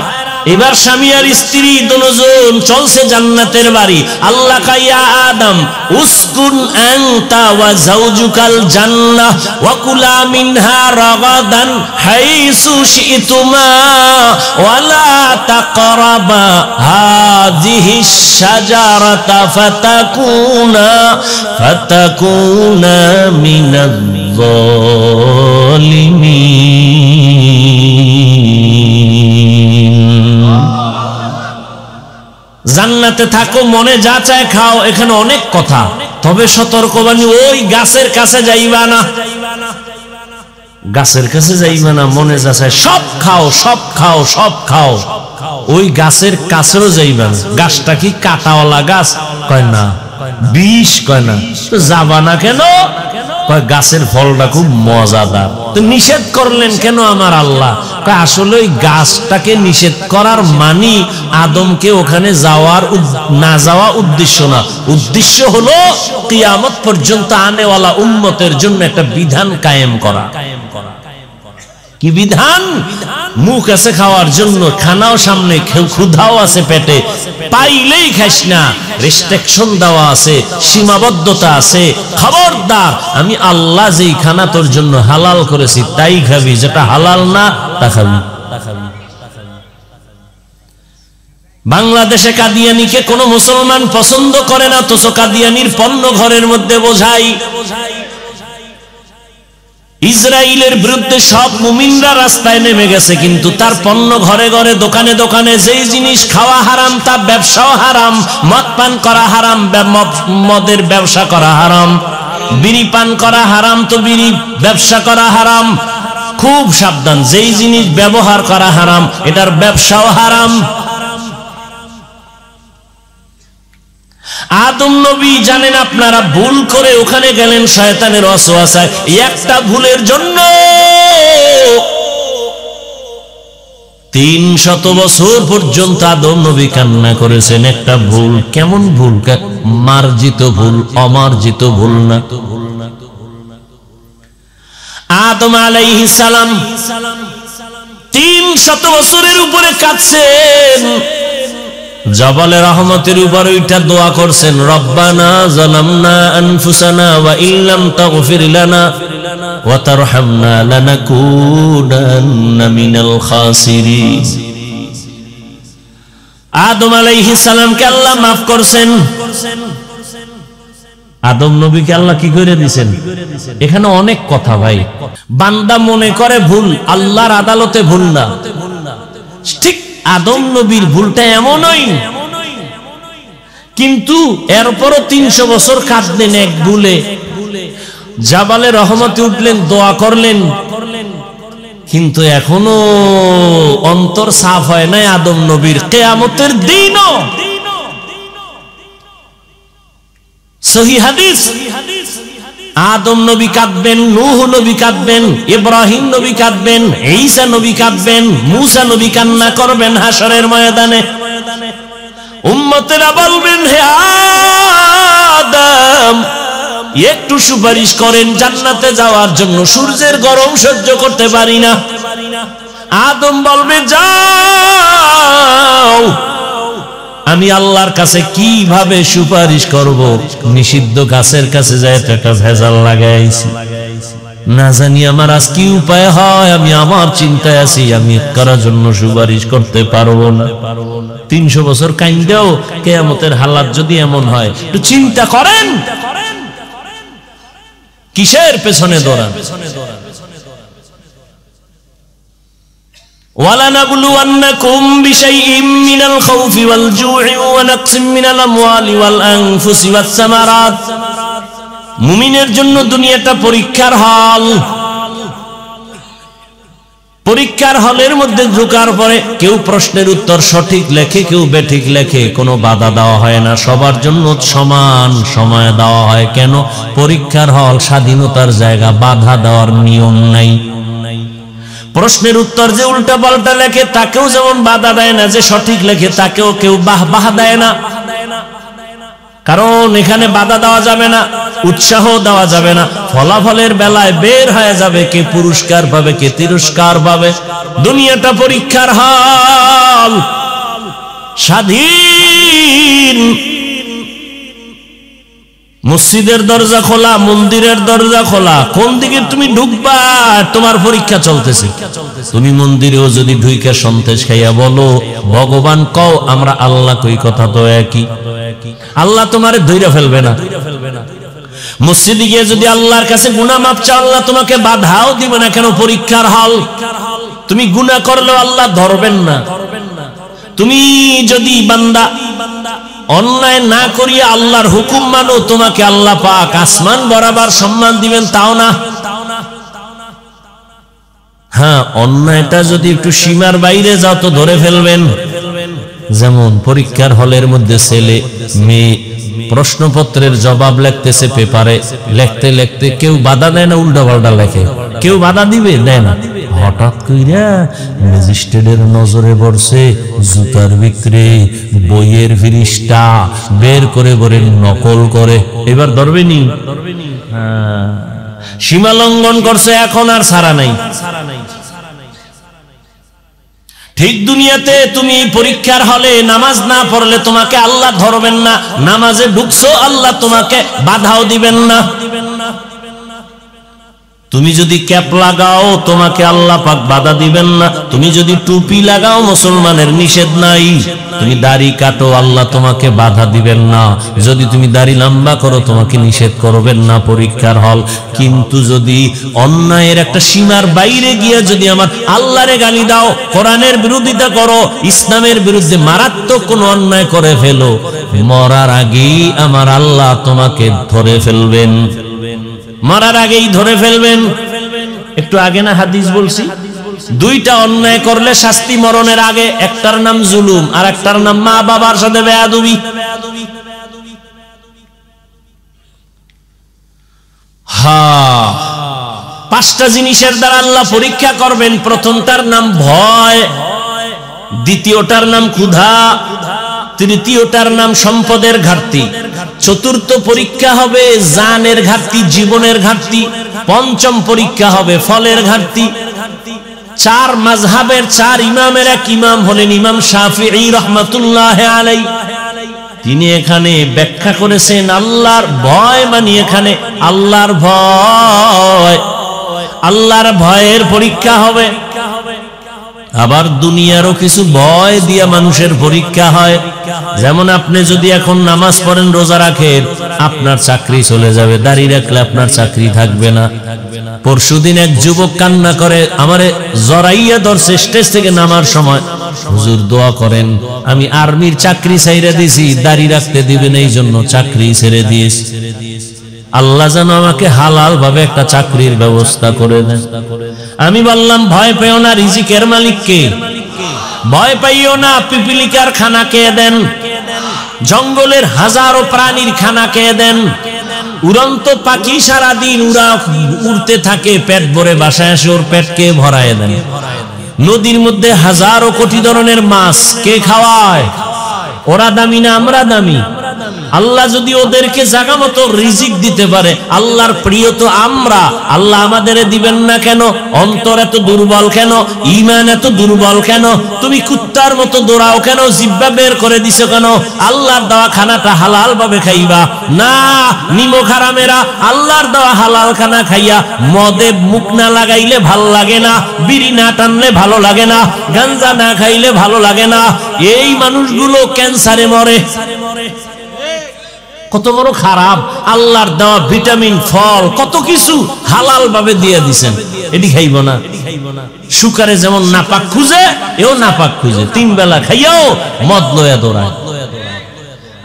এবার স্বামী আর স্ত্রী দুজন চলছে জান্নাতের বাড়ি। আল্লাহ কাইয়া আদম উসকুন আনতা ওয়া যাওজুকাল জান্নাহ ওয়া কুলা মিনহা রাগাদান হাইসু শিতুমা ওয়া লা তাকরাবা হাযিহিশ শাজারাতা ফাতাকুনা মিনাজ যালিমিন। জান্নাতে থাকো, মনে যা চায় খাও, এখানে অনেক কথা, তবে সতর্কবাণী, ওই গাছের কাছে যাইবা না, গাছের কাছে যাইবা না, মনে যা চায় সব খাও, সব খাও, সব খাও, ওই গাছের কাছেও যাইবা না। গাছটা কি কাটাওয়ালা গাছ? কয় না। বিষ? কয় না। তো যাবা না কেন? কয় গাছের ফলটা খুব মজাদার। তো নিষেধ করলেন কেন আমার আল্লাহ? কয় আসলে ওই গাছটাকে নিষেধ করার মানি আদমকে ওখানে যাওয়ার না যাওয়া উদ্দেশ্য না, উদ্দেশ্য হলো কিয়ামত পর্যন্ত আনেওয়ালা উম্মতের জন্য একটা বিধান কায়েম করা। কি বিধান? মুখ আছে খাওয়ার জন্য, খানাও সামনে, ক্ষুধাও আছে পেটে, পাইলেই খাইস না, রেস্ট্রিকশন দেওয়া আছে, সীমাবদ্ধতা আছে। খবরদার, আমি আল্লাহ যেই খানা তোর জন্য হালাল করেছি তাই খাবি, যেটা হালাল না তা খাবি। বাংলাদেশে কাদিয়ানিকে কোনো মুসলমান পছন্দ করে না, তো কাদিয়ানির পণ্য ঘরের মধ্যে বোঝাই। ইসরায়েলের বিরুদ্ধে সব মুমিনরা রাস্তায় নেমে গেছে, কিন্তু তার পণ্য ঘরে ঘরে, দোকানে দোকানে যেই জিনিস খাওয়া হারাম তার ব্যবসাও হারাম। মদ পান করা হারাম, মদের ব্যবসা করা হারাম। বিড়ি পান করা হারাম, তো বিড়ি ব্যবসা করা হারাম। খুব সাবধান, যেই জিনিস ব্যবহার করা হারাম এটার ব্যবসাও হারাম। আদম নবী জানেন আপনারা ভুল করে ওখানে গেলেন শয়তানের ওয়াসওয়াসায়, একটা ভুলের জন্য 300 বছর পর্যন্ত আদম নবী কান্না করেছেন। একটা ভুল, কেমন ভুল? মার্জিত ভুল, অমার্জিত ভুল না। আদম আলাইহিস সালাম 300 বছরের উপরে কাঁদছেন, জবালে রহমতের উপর ওইটা দোয়া করছেন, রব্বানা যালামনা আনফুসানা ওয়া ইল্লাম তাগফির লানা ওয়া তারহামনা লানাকুনান্না মিনাল খাসিরিন। আদম আলাইহিস সালামকে আল্লাহ maaf করছেন। আদম নবীকে আল্লাহ কি করে দিবেন? এখানে অনেক কথা ভাই। বান্দা মনে করে ভুল, আল্লাহর আদালতে ভুল না। ঠিক আদম নবীর ভুলটা এমনই, কিন্তু এরপরও 300 বছর কাঁদলেন এক ভুলে, জাবালে রহমতে উঠলেন, দোয়া করলেন, কিন্তু এখনো অন্তর সাফ হয় নাই আদম নবীর। কিয়ামতের দিনও সহিহ হাদিস, আদম নবী কাঁদবেন, নূহ নবী কাঁদবেন, ইব্রাহিম নবী কাঁদবেন, ঈসা নবী কাঁদবেন, মুসা নবী কান্না করবেন হাসরের ময়দানে। উম্মতেরা বলবেন, হে আদম একটু সুপারিশ করেন জান্নাতে যাওয়ার জন্য, সূর্যের গরম সহ্য করতে পারি না। আদম বলবে, যাও, আমি আল্লাহর কাছে কিভাবে সুপারিশ করব? নিষিদ্ধ গাছের কাছে যায় তো একটা ভেজাল লাগাইছি, না জানি আমার আজ কি উপায় হয়, আমি আমার চিন্তায় আছি, আমি করার জন্য সুপারিশ করতে পারবো না। 300 বছর কাইন্দাও কিয়ামতের হালাত যদি এমন হয়, একটু চিন্তা করেন কিসের পেছনে দৌড়ান। وَلَنَبْلُوَنَّكُمْ بِشَيْءٍ مِّنَ الْخَوْفِ وَالْجُوعِ وَنَقْصٍ مِّنَ الْأَمْوَالِ وَالْأَنفُسِ وَالثَّمَرَاتِ। মুমিনের জন্য দুনিয়াটা পরীক্ষার হল। পরীক্ষার হলের মধ্যে ঢোকার পরে কেউ প্রশ্নের উত্তর সঠিক লেখে, কেউ বেঠিক লেখে, কোনো বাধা দেওয়া হয় না, সবার জন্য সমান সময় দেওয়া হয়। কেন? পরীক্ষার হল স্বাধীনতার জায়গা, বাধা দেওয়ার নিয়ম নাই। প্রশ্নের উত্তর যে উল্টা পাল্টা লেখে তাকেও যেমন বাধা দেয় না, যে সঠিক লেখে তাকেও কেউ বাহ দেয় না, কারণ এখানে বাধা দেওয়া যাবে না, উৎসাহ দেওয়া যাবে না। ফলাফলের বেলায় বের হয়ে যাবে কে পুরস্কার পাবে, কে তিরস্কার পাবে। দুনিয়াটা পরীক্ষার হল, স্বাধীন। মসজিদের দরজা খোলা, মন্দিরের দরজা খোলা, কোন দিকে তুমি ঢুকবা তোমার পরীক্ষা চলতেছে। তুমি মন্দিরেও যদি ঢুইকা সন্তেষ খাইয়া বলো ভগবান কও, আমরা আল্লাহ কই, কথা তো একই। আল্লাহ তোমারে ধইরা ফেলবে না। মসজিদে গিয়ে যদি আল্লাহর কাছে গুনাহ মাপ চাও, আল্লাহ তোমাকে বাধাও দিবে না। কেন? পরীক্ষার হল। তুমি গুনাহ করলেও আল্লাহ ধরবেন না। তুমি যদি বান্দা অন্যায় না করিয়া আল্লাহর হুকুম মানো, তোমাকে আল্লাহ পাক আসমান বরাবর সম্মান দিবেন, তাও না। হ্যাঁ, অন্যায়টা যদি একটু সীমার বাইরে যাও তো ধরে ফেলবেন। যেমন পরীক্ষার হলের মধ্যে ছেলে মেয়ে প্রশ্নপত্রের জবাব লিখতেছে পেপারে, লিখতে লিখতে কেউ বাধা দেয় না, উল্টা পাল্টা লেখে। কেউ বাধা দিবে? দেয় না। হঠাৎ কইরা ম্যাজিস্ট্রেটের নজরে পড়ছে জুতার বিক্রি, বইয়ের ফিরিস্টা বের করে করে নকল করে, এবার ধরবেনি? সীমা লঙ্ঘন করছে, এখন আর ছাড়া নাই। ঠিক দুনিয়াতে তুমি পরীক্ষার হলে নামাজ না পড়লে তোমাকে আল্লাহ ধরবেন না, নামাজে ঢুকছো আল্লাহ তোমাকে বাধাও দিবেন না। তুমি যদি ক্যাপ লাগাও তোমাকে আল্লাহ পাক বাধা দিবেন না। তুমি যদি টুপি লাগাও মুসলমানের নিষেধ নাই। তুমি দাড়ি কাটো আল্লাহ তোমাকে বাধা দিবেন না। যদি তুমি দাড়ি লম্বা করো তোমাকে নিষেধ করবেন না, পরীক্ষার হল। কিন্তু যদি অন্যায়ের একটা সীমার বাইরে গিয়ে যদি আমার আল্লাহরে গালি দাও, কোরআনের বিরোধিতা করো, ইসলামের বিরুদ্ধে মারাত্মক কোনো অন্যায় করে ফেলো, মরার আগেই আমার আল্লাহ তোমাকে ধরে ফেলবেন। মরার আগেই ধরে ফেলবেন। একটু আগে না হাদিস বলছি, দুইটা অন্যায় করলে শাস্তি মরণের আগে। একটার নাম জুলুম আর একটার নাম মা বাবার সাথে বেয়াদবি। হ্যাঁ, পাঁচটা জিনিসের দ্বারা আল্লাহ পরীক্ষা করবেন। প্রথমটার নাম ভয়, দ্বিতীয়টার নাম ক্ষুধা, তৃতীয়টার নাম সম্পদের ঘাটতি, চতুর্থ পরীক্ষা হবে জানের ঘাটতি, জীবনের ঘাটতি, পঞ্চম পরীক্ষা হবে ফলের ঘাটতি। চার মাযহাবের চার ইমামের এক ইমাম হলেন ইমাম শাফিঈ রাহমাতুল্লাহ আলাইহি। তিনি এখানে ব্যাখ্যা করেছেন আল্লাহর ভয় মানে এখানে আল্লাহর ভয়, আল্লাহর ভয়ের পরীক্ষা হবে। আবার দুনিয়ারও কিছু ভয় দিয়া মানুষের পরীক্ষা হয়। যেমন আপনি যদি এখন নামাজ পড়েন, রোজা রাখেন, আপনার চাকরি চলে যাবে, দাড়ি রাখলে আপনার চাকরি থাকবে না। পরশুদিন এক যুবক কান্না করে আমারে জড়াইয়া ধরছে স্টেজ থেকে নামার সময়, হুজুর দোয়া করেন, আমি আর্মির চাকরি ছেড়ে দিয়েছি, দাড়ি রাখতে দিবেন এই জন্য চাকরি ছেড়ে দিয়েছি, আল্লাহ যেন আমাকে হালাল ভাবে একটা চাকরির ব্যবস্থা করে দেন। আমি বললাম ভয় পেও না, রিজিকের মালিক কে? ভয় পাইও না, পিপিলিকার খানা কে দেন, জঙ্গলের হাজারো প্রাণীর খানা কে দেন, উড়ন্ত পাখি সারাদিন উড়তে থাকে, পেট ভরে বাসায় আসে, ওর পেট কে ভরায় দেন। নদীর মধ্যে হাজারো কোটি ধরনের মাছ কে খাওয়ায়? ওরা দামি না আমরা দামি? আল্লাহ যদি ওদেরকে জায়গা মতো রিজিক দিতে পারে, আল্লাহর প্রিয় তো আমরা, আল্লাহ আমাদের দিবেন না কেন? অন্তর এত দুর্বল কেন? ঈমান এত দুর্বল কেন? তুমি কুত্তার মতো দৌড়াও কেন? জিহ্বা বের করে দিছো কেন? আল্লাহর দেওয়া খানাটা হালাল ভাবে খাইবা না। নিমক হারামেরা আল্লাহর দেওয়া হালাল খানা খাইয়া মদে মুখ না লাগাইলে ভালো লাগে না, বিড়ি না টানলে ভালো লাগে না, গাঞ্জা না খাইলে ভালো লাগে না। এই মানুষগুলো ক্যান্সারে মরে। কত বড় খারাপ! আল্লাহর দেওয়া ভিটামিন, ফল, কত কিছু হালাল ভাবে দিয়ে দিছেন, এটি খাইব না। শুকারে যেমন নাপাক খুঁজে, এও নাপাক খুঁজে, তিন বেলা খাইয়াও মদ লয়া দৌড়ায়।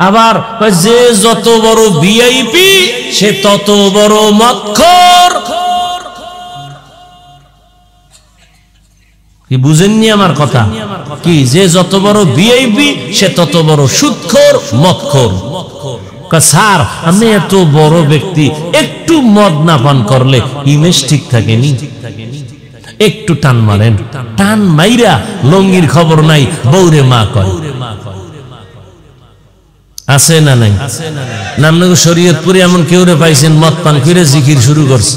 আবার যে যত বড় ভিআইপি সে তত বড় মদখোর। কি বুঝেননি আমার কথা? কি যে যত বড় ভিআইপি সে তত বড় সুদখোর, মদখোর। স্যার আমি এত বড় ব্যক্তি, একটু মদ না পান করলে ইমেজ ঠিক থাকেনি? একটু টান মারেন, টান মাইরা লঙ্গির খবর নাই, বৌরে মা কয়। আছে না নাই? নামনগর শরীয়তপুরে এমন কেউ রে পাইছেন মদ পান করে জিকির শুরু করছে?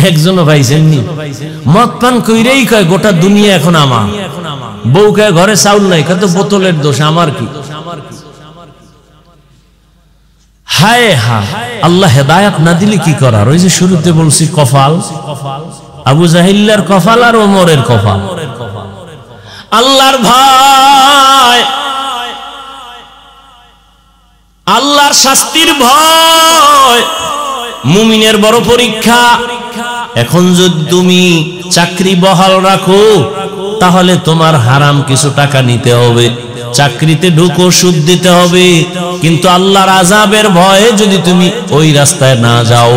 একজনও পাইছেননি? মদ পান কইরেই কয় গোটা দুনিয়া এখন আমার। বউ কয় ঘরে চাউল নাই, কত বোতলের দোষ, আমার কি? হায় হা, আল্লাহ হেদায়াত না দিলে কি করার? ওই যে শুরুতে বলছি কপাল, আবু জাহিল্লার কপাল আর ওমরের কপাল। আল্লাহর ভয়, আল্লাহর শাস্তির ভয় মুমিনের বড় পরীক্ষা। এখন যদি তুমি চাকরি বহাল রাখো, তাহলে তোমার হারাম কিছু টাকা নিতে হবে, চাকরিতে ঢুকো, সুদ দিতে হবে। কিন্তু আল্লাহর আযাবের ভয়ে যদি তুমি ওই রাস্তায় না যাও,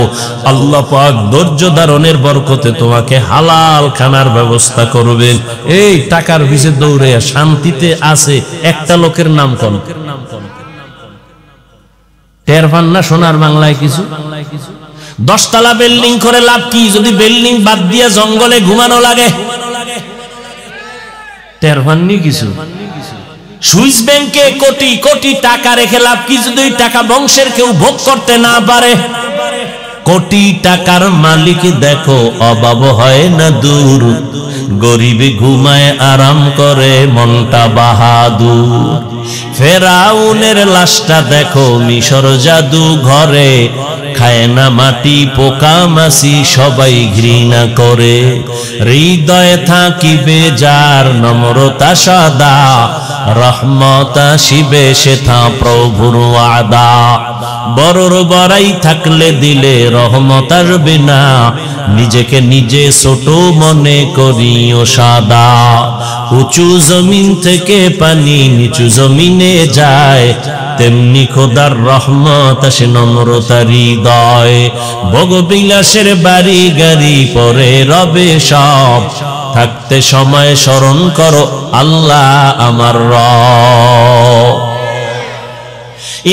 আল্লাহ পাক ধৈর্য ধারণের বরকতে তোমাকে হালাল খানার ব্যবস্থা করবেন। এই টাকার পিছে দৌড়ে শান্তিতে আছে একটা লোকের নাম কোন? টের পান না সোনার বাংলায় কিছু? 10 তলা বিল্ডিং করে লাভ কি যদি বিল্ডিং বাদ দিয়ে জঙ্গলে ঘুমানো লাগে? টের পাননি কিছু? সুইস ব্যাংকে কোটি কোটি টাকা রেখে লাভ কি যদি টাকা বংশের কেউ ভোগ করতে না পারে? কোটি টাকার মালিক দেখো অভাব হয় না দূর, গরিবে ঘুমায় আরাম করে মনটা বাহাদুর। ফেরাউনের লাশটা দেখো মিশর জাদু ঘরে, খায় না মাটি পোকা মাছি সবাই ঘৃণা করে। হৃদয়ে থাকিবে যার নম্রতা সদা, রহমত আসিবে সেথা প্রভুর ওয়াদা। বড়র বড়াই থাকলে দিলে রহমত আসবে না, নিজেকে নিজে ছোট মনে করিও সাদা। উঁচু জমিন থেকে পানি নিচু জমিনে যায়, তেমনি খোদার রহমত আসে নম্রতার হৃদয়। ভোগবিলাসের বাড়ি গাড়ি পরে রবে সব, থাকতে সময় স্মরণ করো আল্লাহ আমার রব।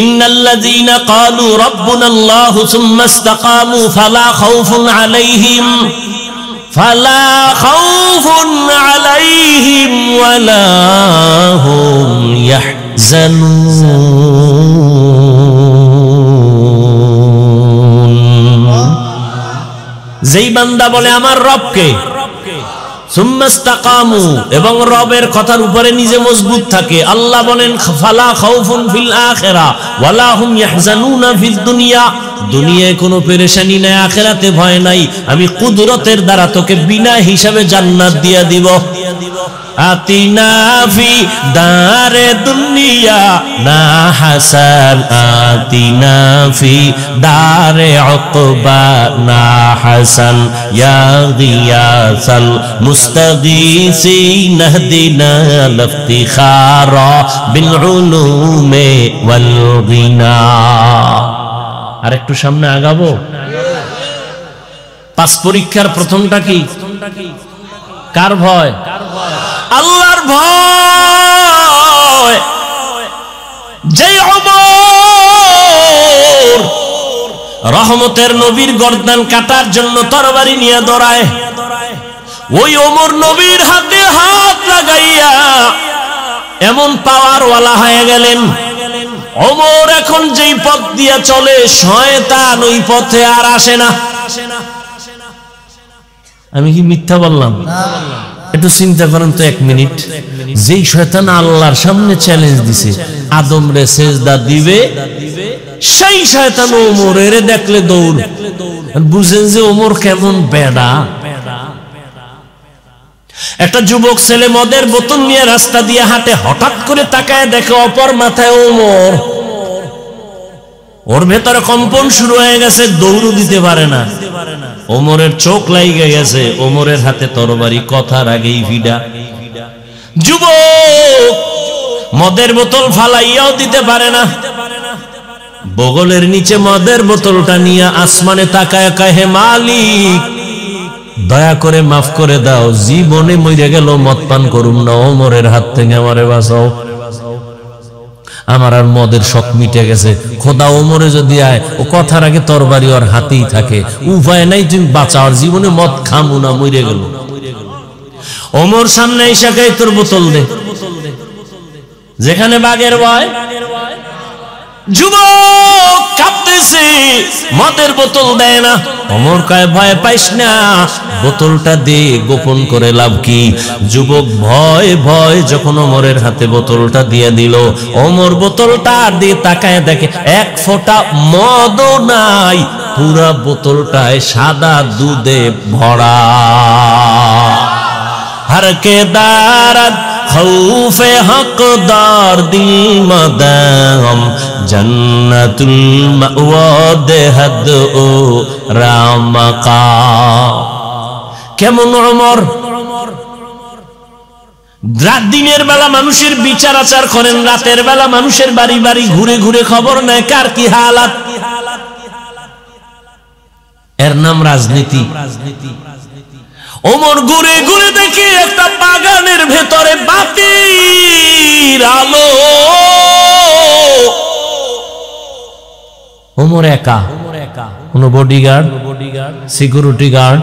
ইন্নাল্লাযীনা ক্বালু রাব্বুনাল্লাহু সুম্মা ইসতাকামু ফালা খাউফুন আলাইহিম ওয়ালা হুম ইয়াহজানুন। যেই বান্দা বলে আমার রবকে, সুম্মাস্তাকামু, এবং রবের কথার উপরে নিজে মজবুত থাকে, আল্লাহ বলেন ফালা খাউফুন ফিল আখিরা ওয়ালা হুম ইয়াহজানুনা ফিদ দুনিয়া, দুনিয়ায় কোনো পেরেশানি নাই, আখিরাতে ভয় নাই, আমি কুদরতের দ্বারা তোকে বিনা হিসাবে জান্নাত দিয়া দিব। আতিনা ফি দারে দুনিয়া না হাসান, আতিনা ফি দারে উকবা না হাসান, ইয়া গিয়াসাল মুস্তাগীসিন ইহদিনা লিফতিখারা বিল উলুমি ওয়াল গিনা। আর একটু সামনে আগাবো। পাস পরীক্ষার প্রথমটা কি? কার ভয়? আল্লাহর ভয়। যে ওমর রহমতের নবীর গর্দান কাটার জন্য তরবারি নিয়ে দৌড়ায়, ওই ওমর নবীর হাতে হাত লাগাইয়া এমন পাওয়ারওয়ালা হয়ে গেলেন, ওমর এখন যেই পথ দিয়ে চলে শয়তান ওই পথে আর আসে না। আমি কি মিথ্যা বললাম? একটু চিন্তা করেন তো এক মিনিট। যেই শয়তান আল্লাহর সামনে চ্যালেঞ্জ দিছে আদম রে সেজদা দিবে, সেই শয়তান ওমরের দেখলে দৌড়। বুঝেন যে ওমর কেমন বেডা। একটা যুবক ছেলে মদের বোতল নিয়ে রাস্তা দিয়ে হাঁটে, হঠাৎ করে তাকায় দেখে অপর মাথায় ওমর। ওর ভেতরে কম্পন শুরু হয়ে গেছে, দৌড়ও দিতে পারে না। ওমরের চোখ লাইগে গেছে, ওমরের হাতে তরবারি কথার আগেই ভিডা। যুবক মদের বোতল ফালাইয়াও দিতে পারে না, বগলের নিচে মদের বোতলটা নিয়ে আসমানে তাকায় কহে মালিক দয়া করে মাফ করে দাও, জীবনে মরে গেল মদ পান করুম না, ওমরের হাত থেকে আমারে বাঁচাও, আমার আর মদের শখ মিটে গেছে। খোদা ওমরে যদি আয়, ও কথার আগে তরবারি ওর হাতেই থাকে, উপায় নাই, তুমি বাঁচাও, জীবনে মদ খামু না, মরে গেল। ওমর সামনে এসে কয় তোর বোতল দে, যেখানে বাঘের ভয়। যুবক কাঁপতেছে, মদের বোতল দেয় না। ওমর কয় ভয় পাইস না, বোতলটা দে, গোপন করে লাভ কি। যুবক ভয় ভয় যখন ওমরের হাতে বোতলটা দিয়ে দিল, ওমর বোতলটা দিয়ে তাকায় দেখে এক ফোঁটা মদও নাই, পুরা বোতলটায় সাদা দুধে ভরা। हर के दारद खौफे हकदार दिल मदाम जन्नतुल मअवा देहद ओ रामका। কেমন ওমর রাত দিনের বেলা মানুষের বিচার আচার করেন, রাতের বেলা মানুষের বাড়ি বাড়ি ঘুরে ঘুরে খবর নেয় কার কি হালাত। এর নাম রাজনীতি। ওমর ঘুরে ঘুরে দেখি একটা বাগানের ভেতরে বাতির আলো। ওমর একা, কোন বডিগার্ড, সিকিউরিটি গার্ড।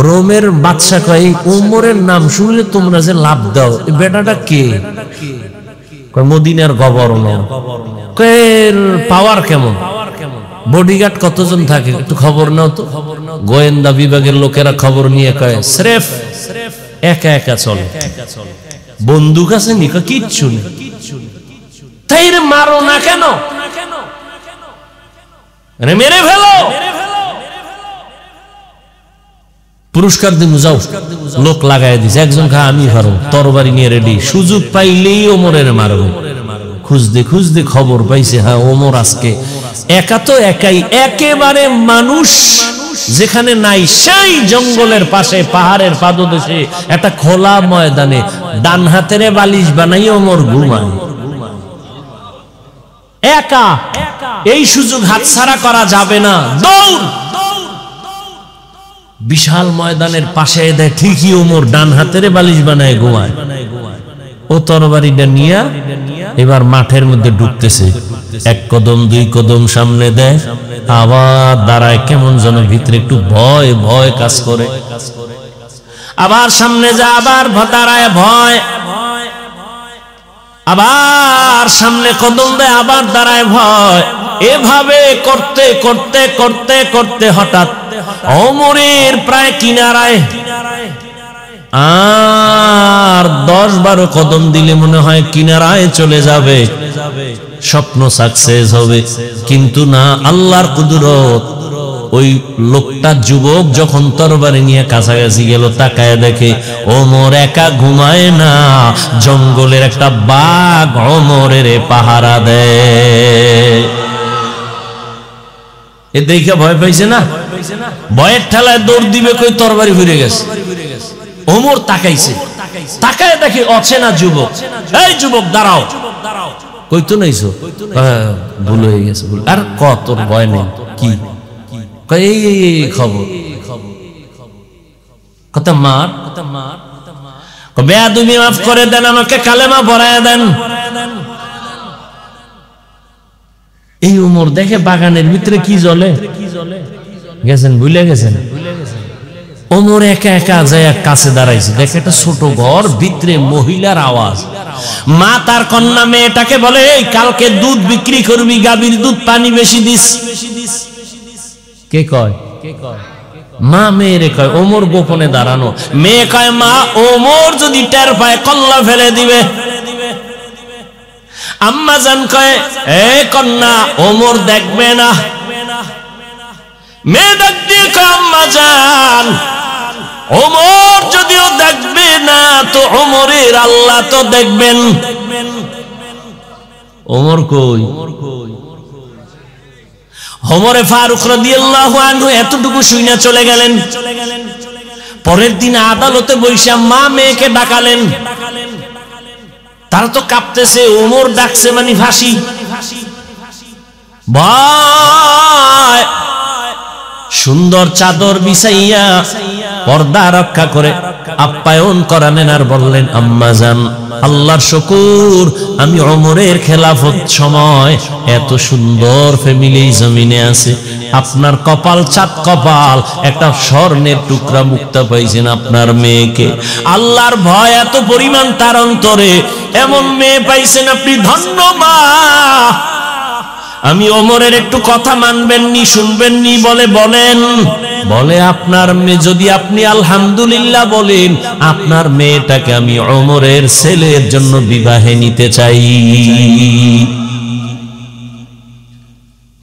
রোমের বাদশা কয় ওমরের নাম শুনলে তোমরা যে লাভ দাও, এই বেটাটা কে? মদিনার গভর্নর। পাওয়ার কেমন? বডিগার্ড কতজন থাকে একটু খবর নাও তো। গোয়েন্দা বিভাগের লোকেরা খবর নিয়ে কয় স্রেফ একা একা চলে, বন্দুক আছে নি? কিচ্ছু নেই। তাই রে মারো না কেন? মেরে ফেলো, পুরস্কার দিন যাও। লোক লাগাই দিছে, একজন খা আমি পারো, তরবারি নিয়ে রেডি, সুযোগ পাইলেই ওমরের মারবে। খুঁজতে খুঁজতে খবর পাইছে হ্যাঁ ওমর আজকে একা। তো একাই, একেবারে মানুষ যেখানে নাই সেই জঙ্গলের পাশে পাহাড়ের পাদদেশে একটা খোলা ময়দানে ডান হাতের বালিশ বানাই ওমর ঘুমায় একা। এই সুযোগ হাতছাড়া করা যাবে না। দৌড়। বিশাল ময়দানের পাশে দেয় ঠিকই ওমর ডান হাতের বালিশ বানায় ঘুমায়। ও তরবারিটা নিয়ে এবার মাঠের মধ্যে ঢুকতেছে। এক কদম দুই কদম সামনে দেয়, আবার দাঁড়ায়, কেমন যেন ভিতরে একটু ভয় ভয় কাজ করে। আবার সামনে যায়, আবার দাঁড়ায়, ভয়, আবার সামনে কদম দেয়, আবার দাঁড়ায়, ভয়। এভাবে করতে করতে করতে করতে হঠাৎ ওমরের প্রায় কিনারায়, আর 10-12 কদম দিলে মনে হয় কিনারায় চলে যাবে, স্বপ্ন সাকসেস হবে। কিন্তু না, আল্লাহর কুদরত। ওই লোকটা যুবক যখন তরবারি নিয়ে কাছাকাছি গেল, তাকায় দেখে ওমর একা ঘুমায় না, জঙ্গলের একটা বাঘ ওমরের পাহারা দেয়। এ দেখে ভয় পাইছে না, ভয়ের ঠেলায় দৌড় দিবে, কই তরবারি ফিরে গেছে। ওমর তাকাইছে, তাকায় দেখে অচেনা যুবক। এই যুবক দাঁড়াও, কই তো নাইছো? ভুল হয়ে গেছে। আর কত ভয় নেই, কি এই খবর, কত মার বেয়াদবি মাফ করে দেন, আমাকে কালেমা পড়ায় দেন। এই উমর দেখে বাগানের ভিতরে কি জ্বলে গেছেন, ভুলে গেছেন। ওমর একা একা যায় কাছে দাঁড়াইছে, দেখে একটা ছোট ঘর, ভিতরে মহিলার আওয়াজ। মা তার কন্যা মেয়েটাকে বলে, এই কালকে দুধ বিক্রি করবি, গাভীর দুধ পানি বেশি দিস। কে কয়? মা মেয়েরে কয়। ওমর গোপনে দাঁড়ানো, মেয়ে কয়, মা ওমর যদি টের পায় কল্লা ফেলে দিবে। আম্মা জান কয়, এ কন্যা, ওমর দেখবে না। মেয়ে ডাক দিয়ে কয়, আম্মা জান, ওমর যদিও দেখবে না তো ওমরের আল্লাহ তো দেখবেন। ওমর কই? ওমরে ফারুক রাদিয়াল্লাহু আনহু এতটুকু শুইনা চলে গেলেন। পরের দিন আদালতে বৈশা মা মেয়েকে ডাকালেন। তারা তো কাঁপতেছে, ওমর ডাকছে মানে ফাঁসি। ভয়, সুন্দর চাদর বিছাইয়া পর্দা রক্ষা করে আপ্যায়ন করালেন, আর বললেন, আম্মা জান, আল্লাহর শুকর, আমি ওমরের খেলাফত সময় এত সুন্দর ফ্যামিলি জমিনে আছে। আপনার কপাল চাঁদ কপাল, একটা স্বর্ণের টুকরা মুক্তা পাইছেন আপনার মেয়েকে। আল্লাহর ভয় এত পরিমাণ তার অন্তরে, এমন মেয়ে পাইছেন আপনি, ধন্য মা। আমি ওমরের একটু কথা মানবেননি, শুনবেননি? বলে, বলেন। বলে, আপনার মেয়ে, যদি আপনি আলহামদুলিল্লাহ বলেন, আপনার মেয়েটাকে আমি ওমরের ছেলের জন্য বিবাহে নিতে চাই।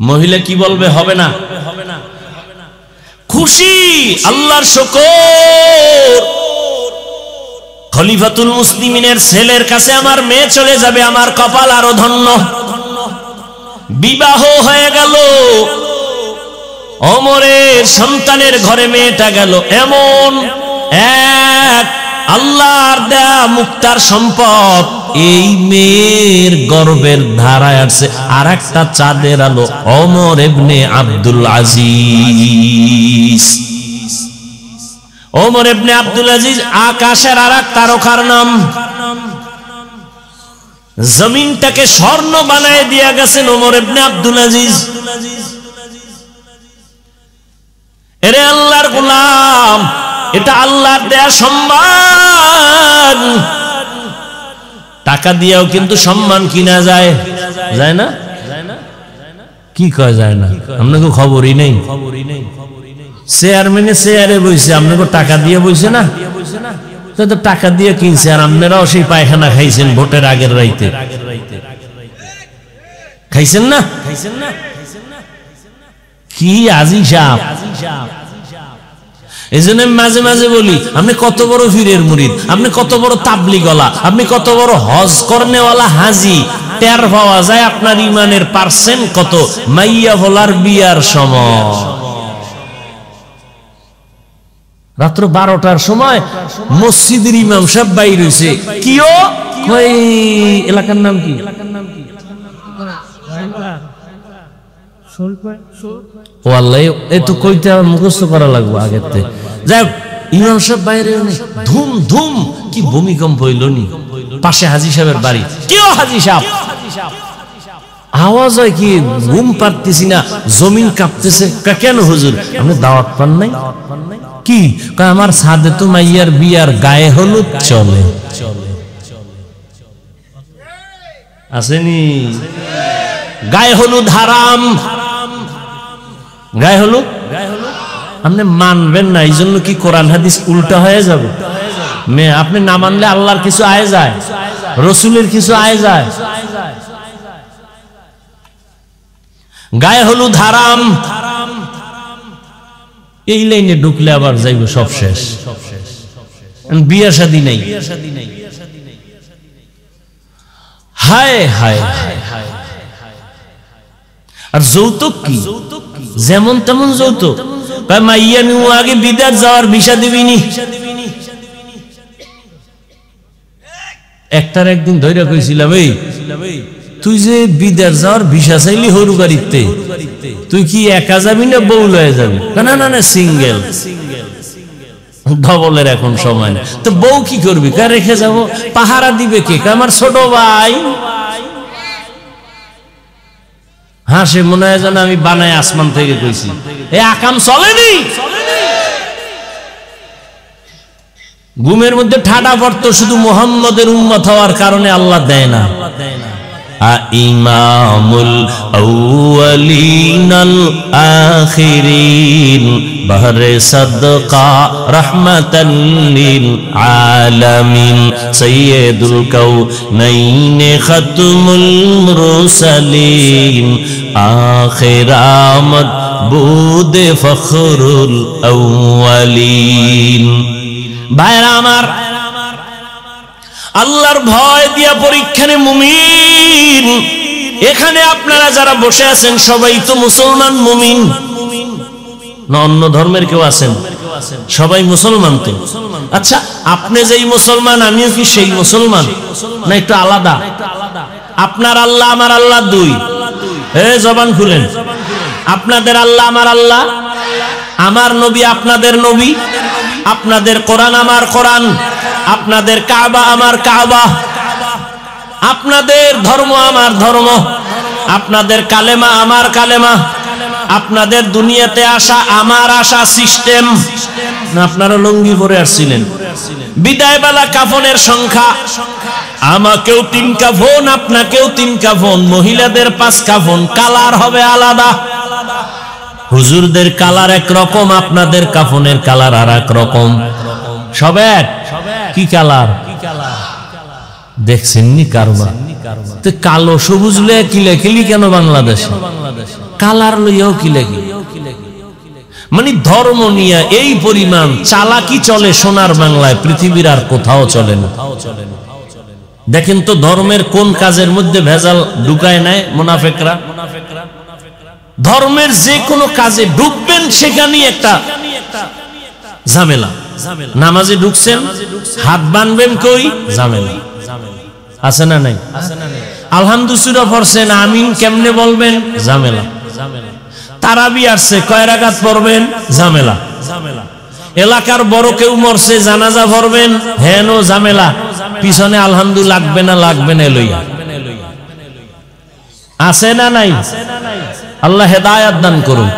মহিলা কি বলবে? হবে না। খুশি, আল্লাহর শুকর, খলিফাতুল মুসলিমিনের ছেলের কাছে আমার মেয়ে চলে যাবে, আমার কপাল আরো ধন্য। বিবাহ হয়ে গেল, ওমরের সন্তানের ঘরে মেয়েটা গেল। এমন এক আল্লাহর দেয়া মুক্তার সম্পদ, এই মেয়ের গর্বের ধারায় আসছে আর একটা চাঁদের আলো, ওমর ইবনে আব্দুল আজিজ। ওমর ইবনে আব্দুল আজিজ আকাশের আর এক তারকার নাম। জমিনটাকে স্বর্ণ বানায় দিয়া গেছেন ওমর ইবনে আব্দুল আজিজ। এরে আল্লাহর গোলাম, এটা আল্লাহর দেয়া সম্মান। টাকা দিয়েও কিন্তু সম্মান কিনা যায়, যায় না? কি কয় যায় না? আপনাকে খবরই নেই। চেয়ারম্যানে চেয়ারে বইছে, আপনাকে টাকা দিয়ে বইছে না? তো টাকা দিয়ে কিনছে, আর আপনারাও সেই পায়খানা খাইছেন ভোটের আগের রাইতে। খাইছেন না? কি আজি সাপ। এই জন্য মাঝে মাঝে বলি, আপনি কত বড় পীরের মুরিদ, আপনি কত বড় তাবলিগওয়ালা, আপনি কত বড় হজ করনেওয়ালা হাজি, টের পাওয়া যায় আপনার ইমানের পার্সেন্ট কত। মাইয়া ভোলার বিয়ার সময় রাত্র 12টার সময় মসজিদের ইমাম সাহেব বাইর হইছে। কিও কই, এলাকার নাম কি? ও আল্লাহ, এই তো কইতে মুখস্থ করা লাগবে আগের থেকে। যাই হোক, ইমাম সাহেব বাইরে ধুম ধুম, কি ভূমিকম্প হইল নি। পাশে হাজি সাহেবের বাড়ি। কেউ হাজি সাহেব আওয়াজ হয় কি, ঘুম পারতেছি না, জমিন কাঁপতেছে। কেন হুজুর, আপনি দাওয়াত পান নাই? কি কয়, আমার সাদে তো মাইয়ার বিয়ার গায়ে হলুদ চলে। আসেনি? গায়ে হলুদ হারাম, গায়ে হলুদ আপনি মানবেন না, এই জন্য কি কোরআন হাদিস উল্টা হয়ে যাবে? আপনি না মানলে আল্লাহর কিছু আয় যায়, রসুলের কিছু আয় যায়? গায়ে হলুদ হারাম, এই লাইনে ঢুকলে আবার যাইব সব শেষ। বিয়ে শাদী নাই। হায় হায় হায়। আর যৌতুক কি? যেমন তেমন যৌতুক। মাইয়া নিউ আগে বিদেশ যাওয়ার ভিসা দিবিনি। একটার একদিন ধৈর্য কইছিলাম, এই তুই যে বিদেশ যাওয়ার ভিসা চাইলি হরু গাড়িতে, তুই কি একা যাবি না বউ লয়ে যাবি? না না না, সিঙ্গেল। ডবলের এখন সময় না, তো বউ কি করবি? রেখে যাবো। পাহারা দিবে কে? আমার ছোট ভাই। হাসে, মনে হয় যেন আমি বানায় আসমান থেকে কইছি। এই আকাম চলেনি। ঘুমের মধ্যে ঠাডা পড়তো, শুধু মুহাম্মদের উম্মত হওয়ার কারণে আল্লাহ দেয় না। ইমামুল আউয়ালিনাল আখিরিন বাহরে সাদকা রাহমাতাল লিল আলামিন সাইয়্যিদুল কাউনাইন খাতমুল মুরসালিন আখিরামত বুদে ফখরুল আউয়ালিন। ভাইরা আমার, আল্লাহর ভয় দিয়া পরীক্ষা নে মুমিন। এখানে আপনারা যারা বসে আছেন সবাই তো মুসলমান মুমিন না? অন্য ধর্মের কেউ আছেন? সবাই মুসলমান তো। আচ্ছা, আপনি যেই মুসলমান, আমিও কি সেই মুসলমান না একটু আলাদা? আপনার আল্লাহ আমার আল্লাহ দুই। জবান খুলেন। আপনাদের আল্লাহ আমার আল্লাহ, আমার নবী আপনাদের নবী, আপনাদের কোরআন আমার কোরআন, আপনাদের কাবা আমার কাবা, আপনাদের ধর্ম আমার ধর্ম, আপনাদের কালেমা আমার কালেমা, আপনাদের দুনিয়াতে আসা আমার আসা সিস্টেম। আপনারা লুঙ্গি পরে আসছিলেন। বিদায় বেলা কাফনের সংখ্যা, আমাকেও 3 কাফন, আপনাকেও 3 কাফন, মহিলাদের 5 কাফন। কালার হবে আলাদা। হুজুরদের কালার একরকম, আপনাদের কাফনের কালার আর এক রকম। সব এক। কি কালার দেখছেন নি? কারবা তো কালো সবুজ লয়ে কিলাকিলি কেন বাংলাদেশে? কালার লইয়াও কিলাকিলি। মানে ধর্ম নিয়ে এই পরিমাণ চালাকি চলে সোনার বাংলায়, পৃথিবীর আর কোথাও চলে না। দেখেন তো ধর্মের কোন কাজের মধ্যে ভেজাল ঢুকায় নেয় মুনাফিকরা? ধর্মের যে কোনো কাজে ঢুকবেন সেখানেই একটা ঝামেলা। নামাজে ঢুকছেন, হাত বানবেন কই? ঝামেলা। আছে না নাই? আলহামদুলিল্লাহ পড়ছেন, আমিন কেমনে বলবেন? ঝামেলা। তারাবি আসছে, কয় রাকাত পড়বেন? ঝামেলা। এলাকার বড় কেউ মরছে, জানাজা পড়বেন, হেন ঝামেলা। পিছনে আলহামদুলিল্লাহ লাগবে না লাগবে না লইয়া। আছে না নাই? আল্লাহ হেদায়েত দান করুন।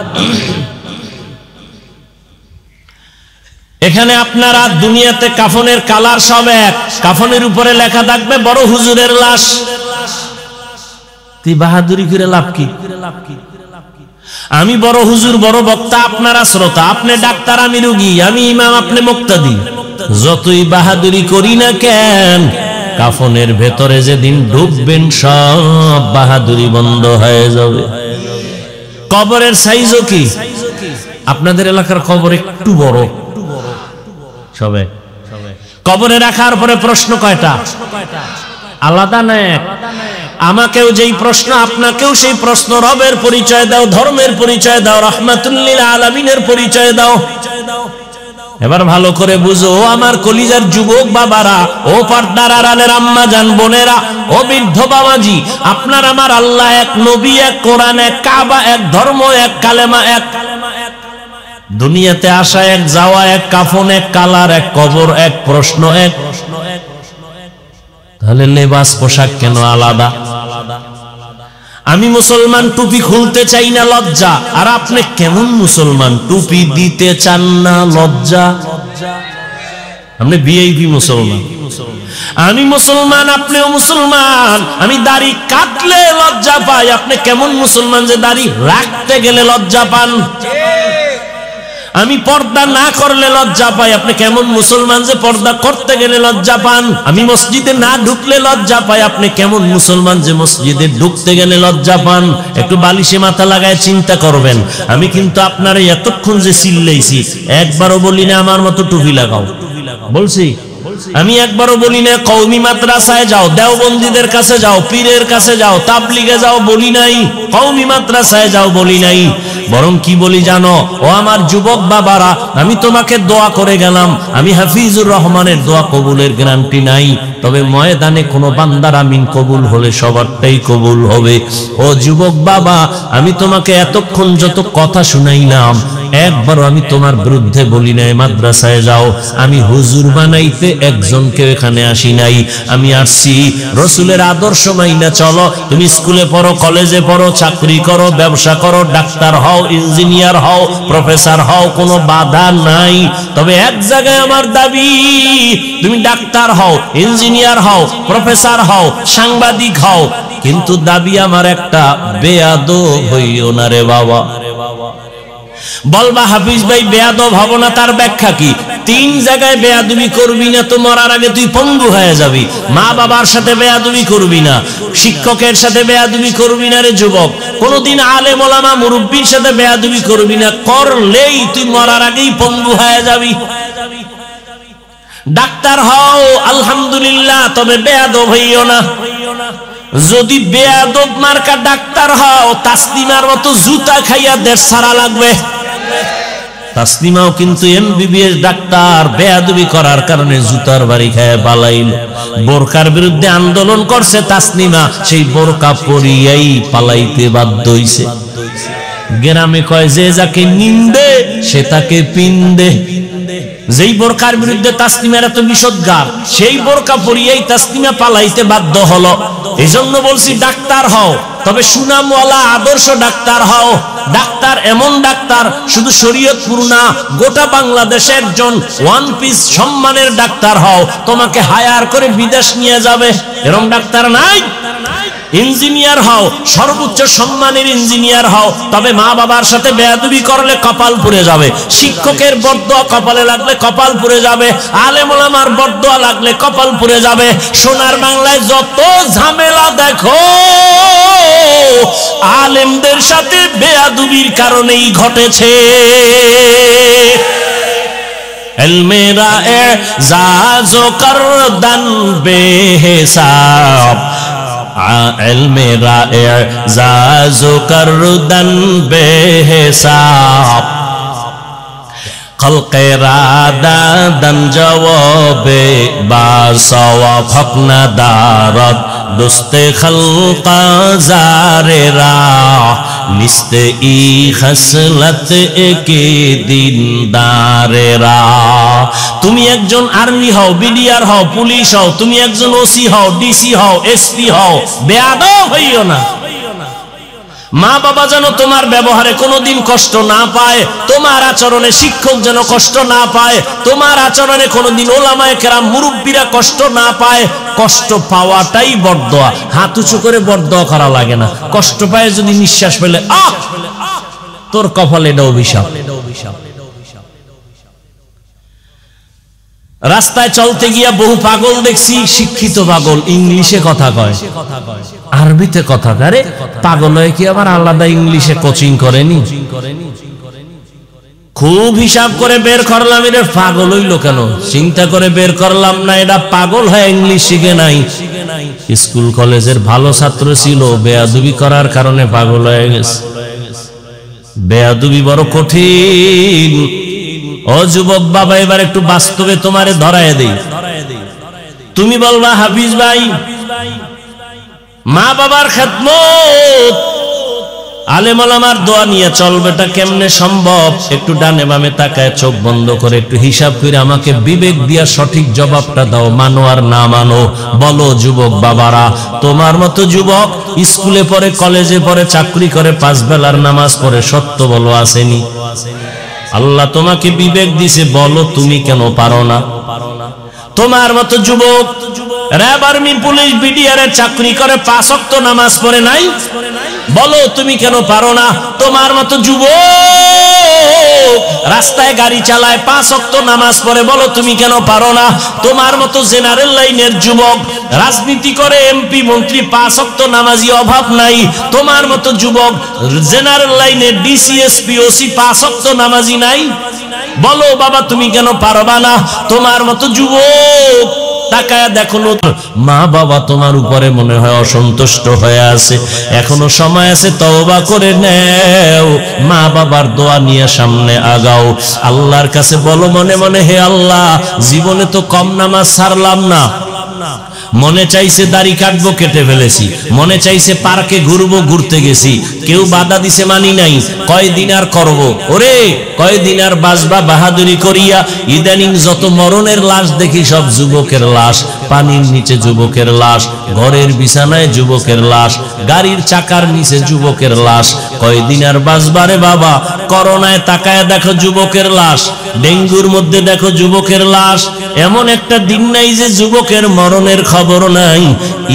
এখানে আপনারা দুনিয়াতে কাফনের কালার সব এক। কাফনের উপরে লেখা থাকবে বড় হুজুরের লাশ। তুই বাহাদুরি করে লাভ কি? আমি বড় হুজুর, বড় বক্তা, আপনারা শ্রোতা। আপনি ডাক্তার, আমি রোগী। আমি ইমাম, আপনি মুক্তাদি। যতই বাহাদুরি করি না কেন, কাফনের ভেতরে যেদিন ঢুকবেন সব বাহাদুরি বন্ধ হয়ে যাবে। কবরের সাইজও কি? আপনাদের এলাকার কবর একটু বড়। সবে কবরে রাখার পরে প্রশ্ন কয়টা? আলাদা না এক? আমাকেও যেই প্রশ্ন, আপনাকেও সেই প্রশ্ন। রবের পরিচয় দাও, ধর্মের পরিচয় দাও, রাহমাতুল লিল আলামিনের পরিচয় দাও। এবার ভালো করে বুঝো, ও আমার কলিজার যুবক বাবারা, ও পর্দার আড়ালের আম্মা জান বোনেরা, ও বৃদ্ধ বাবাজি, আপনার আমার আল্লাহ এক, নবী এক, কোরআন এক, কাবা এক, ধর্ম এক, কালেমা এক। দুনিয়াতে আসা এক, যাওয়া এক, কাফন এক, কালার এক, কবর এক, প্রশ্ন এক। তাহলে লেবাস পোশাক কেন আলাদা? আমি মুসলমান, টুপি খুলতে চাই না, লজ্জা। আর আপনি কেমন মুসলমান, টুপি দিতে চান না, লজ্জা? আপনি ভিআইপি মুসলমান। আমি মুসলমান, আপনিও মুসলমান। আমি দাড়ি কাটলে লজ্জা পাই, আপনি কেমন মুসলমান যে দাড়ি রাখতে গেলে লজ্জা পান? আমি পর্দা না করলে লজ্জা পাই, আপনি কেমন মুসলমান যে পর্দা করতে গেলে লজ্জা পান? আমি মসজিদে না ঢুকলে লজ্জা পাই, আপনি কেমন মুসলমান যে মসজিদে ঢুকতে গেলে লজ্জা পান? একটু বালিশে মাথা লাগায় চিন্তা করবেন। আমি কিন্তু আপনারা এতক্ষণ যে চিল্লাইছি, একবারও বলি না আমার মতো টুপি লাগাও, বলছি? আমি একবারও বলি না কওমি মাদ্রাসায় যাও, দেওবন্দীদের কাছে যাও, পীরের কাছে যাও, তাবলিগে যাও, বলি নাই। কওমি মাদ্রাসায় যাও বলি নাই। বরং কি বলি জানো? ও আমার যুবক বাবারা, আমি তোমাকে দোয়া করে গেলাম। আমি হাফিজুর রহমানের দোয়া কবুলের গ্যারান্টি নাই, তবে ময়দানে কোনো বান্দার আমিন কবুল হলে সবারটাই কবুল হবে। ও যুবক বাবা, আমি তোমাকে এতক্ষণ যত কথা শুনাইলাম, একবারও আমি তোমার বিরুদ্ধে বলি নাই মাদ্রাসায় যাও। আমি হুজুর বানাইতে একজনকে এখানে আসি নাই। আমি আসছি রসুলের আদর্শ মাইনা চলো। তুমি স্কুলে পড়ো, কলেজে পড়ো, চাকরি করো, ব্যবসা করো, ডাক্তার হও, ইঞ্জিনিয়ার হও, প্রফেসর হও, কোনো বাধা নাই। তবে এক জায়গায় আমার দাবি, তুমি ডাক্তার হও, ইঞ্জিনিয়ার হও, প্রফেসর হও, সাংবাদিক হও, কিন্তু দাবি আমার একটা, বেয়াদব হইও না রে বাবা। বলবা হাফিজ ভাই বেয়াদব হব না, তার ব্যাখ্যা কি? 3 জায়গায় বেয়াদবি করবি না তো মরার আগে তুই পঙ্গু হয়ে যাবি। মা বাবার সাথে বেয়াদবি করবি না, শিক্ষকের সাথে বেয়াদবি করবি না রে যুবক, কোনদিন আলেম ওলামা মুরব্বির সাথে বেয়াদবি করবি না, করলেই তুই মরার আগেই পঙ্গু হয়ে যাবি। ডাক্তার হও আলহামদুলিল্লাহ, তবে বেয়াদব হইও না। যদি বেয়াদব মার্কা ডাক্তার হও, তাসলিমার মতো জুতা খাইয়া দেশ ছাড়া লাগবে। তাসলিমাও কিন্তু এমবিবিএস ডাক্তার, বেয়াদবি করার কারণে জুতার বাড়ি খায় পালাইল। বোরকার বিরুদ্ধে আন্দোলন করছে তাসলিমা, সেই বোরকা পরিয়াই পালাইতে বাধ্য হইছে। গ্রামে কয় যে যাকে নিন্দে সে তাকে পিন্দে। যেই বোরকার বিরুদ্ধে তাসলিমার এত বিষোদ্গার, সেই বোরকা পরিয়াই তাসলিমা পালাইতে বাধ্য হলো। এজন্য বলছি ডাক্তার হও, তবে সুনামওয়ালা আদর্শ ডাক্তার হও। ডাক্তার এমন ডাক্তার, শুধু শরীয়তপুর না, গোটা বাংলাদেশে একজন ওয়ান পিস সম্মানের ডাক্তার হও, তোমাকে হায়ার করে বিদেশ নিয়ে যাবে, এরকম ডাক্তার নাই। ইঞ্জিনিয়ার হও, সর্বোচ্চ সম্মানের ইঞ্জিনিয়ার হও, তবে মা বাবার সাথে বেয়াদবি করলে কপাল পুড়ে যাবে। শিক্ষকের বরদোয়া কপালে লাগলে কপাল পুড়ে যাবে। আলেম ওলামার বরদোয়া লাগলে কপাল পুড়ে যাবে। সোনার বাংলায় যত ঝামেলা দেখো, আলেমদের সাথে বেয়াদবির কারণেই ঘটেছে। এলমেরা এজাজো করদান বেহিসাব, এলমেরা এজাজো করদান বেহিসাব, খলকেরা দাদন জওয়াবে বাসওয়া ফকনা দারত দুস্তে খলকা জারেরা নিস্তে ই খসলত একে দিনদারেরা। তুমি একজন আর্মি হও, বিডিআর হও, পুলিশ হও, তুমি একজন ওসি হও, ডিসি হও, এসপি হও, বেয়াদব হইও না। মা বাবা যেন তোমার ব্যবহারে কোনোদিন কষ্ট না পায়, তোমার আচরণে শিক্ষক যেন কষ্ট না পায়, তোমার আচরণে কোনোদিন ওলামায়ে কেরাম মুরব্বীরা কষ্ট না পায়। কষ্ট পাওয়াটাই বরদোয়া, হাত উঁচু করে বরদোয়া করা লাগে না। কষ্ট পায় যদি নিঃশ্বাস ফেলে, আহ তোর কপালে এটা অভিশাপ। রাস্তায় চলতে গিয়া বহু পাগল দেখছি, শিক্ষিত পাগল, ইংলিশে কথা কয়, আরবিতে কথা কয়। আরে পাগল হয়ে কি আবার আলাদা ইংলিশে কোচিং করেনি? খুব হিসাব করে বের করলাম, এটা পাগল হইল কেন, চিন্তা করে বের করলাম না, এটা পাগল হয়ে ইংলিশ শিখে নাই। স্কুল কলেজের ভালো ছাত্র ছিল, বেয়াদবি করার কারণে পাগল হয়ে গেছে। বেয়াদবি বড় কঠিন। ও যুবক বাবা, এবার একটু বাস্তবে তোমারে ধরায় দেই। তুমি বলবা হাফিজ ভাই, মা বাবার খেদমত আলেম ওলামার দোয়া নিয়ে চলবেটা কেমনে সম্ভব? একটু ডানে বামে তাকায় চোখ বন্ধ করে একটু হিসাব করে আমাকে বিবেক দিয়া সঠিক জবাবটা দাও, মানো আর না মানো। বলো যুবক বাবারা, তোমার মতো যুবক স্কুলে পড়ে, কলেজে পড়ে, চাকরি করে, 5 বেলার নামাজ পড়ে, সত্য বলো আসেনি? আল্লাহ তোমাকে বিবেক দিছে, বলো তুমি কেন পারো না? তোমার মতো যুবক র্যাব, আর্মি, পুলিশ, বিডিআর চাকরি করে, 5 ওয়াক্ত নামাজ পড়ে নাই, বলো তুমি কেন পারো না? তোমার মতো যুবক রাস্তায় গাড়ি চালায়, 5 ওয়াক্ত নামাজ পড়ে, বলো তুমি কেন পারো না? তোমার মতো জেনারেল লাইনের যুবক রাজনীতি করে, এমপি মন্ত্রী, 5 ওয়াক্ত নামাজি অভাব নাই। তোমার মতো যুবক জেনারেল লাইনের ডিসি, এসপি, ওসি, 5 ওয়াক্ত নামাজি নাই, বলো বাবা তুমি কেন পারবা না? তোমার মতো যুবক তাকায়া দেখো, মা বাবা তোমার উপরে মনে হয় অসন্তুষ্ট হয়ে আছে, এখনো সময় আছে, তওবা করে নেও, মা বাবার দোয়া নিয়ে সামনে আগাও। আল্লাহর কাছে বলো মনে মনে, হে আল্লাহ, জীবনে তো কম নামাজ ছাড়লাম না, মনে চাইছে দাড়ি কাটবো, কেটে ফেলেছি, মনে চাইছে পার্কে ঘুরবো, ঘুরতে গেছি, কেউ বাধা দিছে মানি নাই, কয়দিন আর করবো? ওরে কয়দিন আর বাসবা বাহাদুরি করিয়া? ইদানিং যত মরণের লাশ দেখি সব যুবকের লাশ, পানির নিচে যুবকের লাশ, ঘরের বিছানায় যুবকের লাশ, গাড়ির চাকার নিচে যুবকের লাশ। কয়দিন আর বাসবারে বাবা? করোনায় তাকায় দেখো যুবকের লাশ, ডেঙ্গুর মধ্যে দেখো যুবকের লাশ, এমন একটা দিন নাই যে যুবকের মরণের খবর নাই।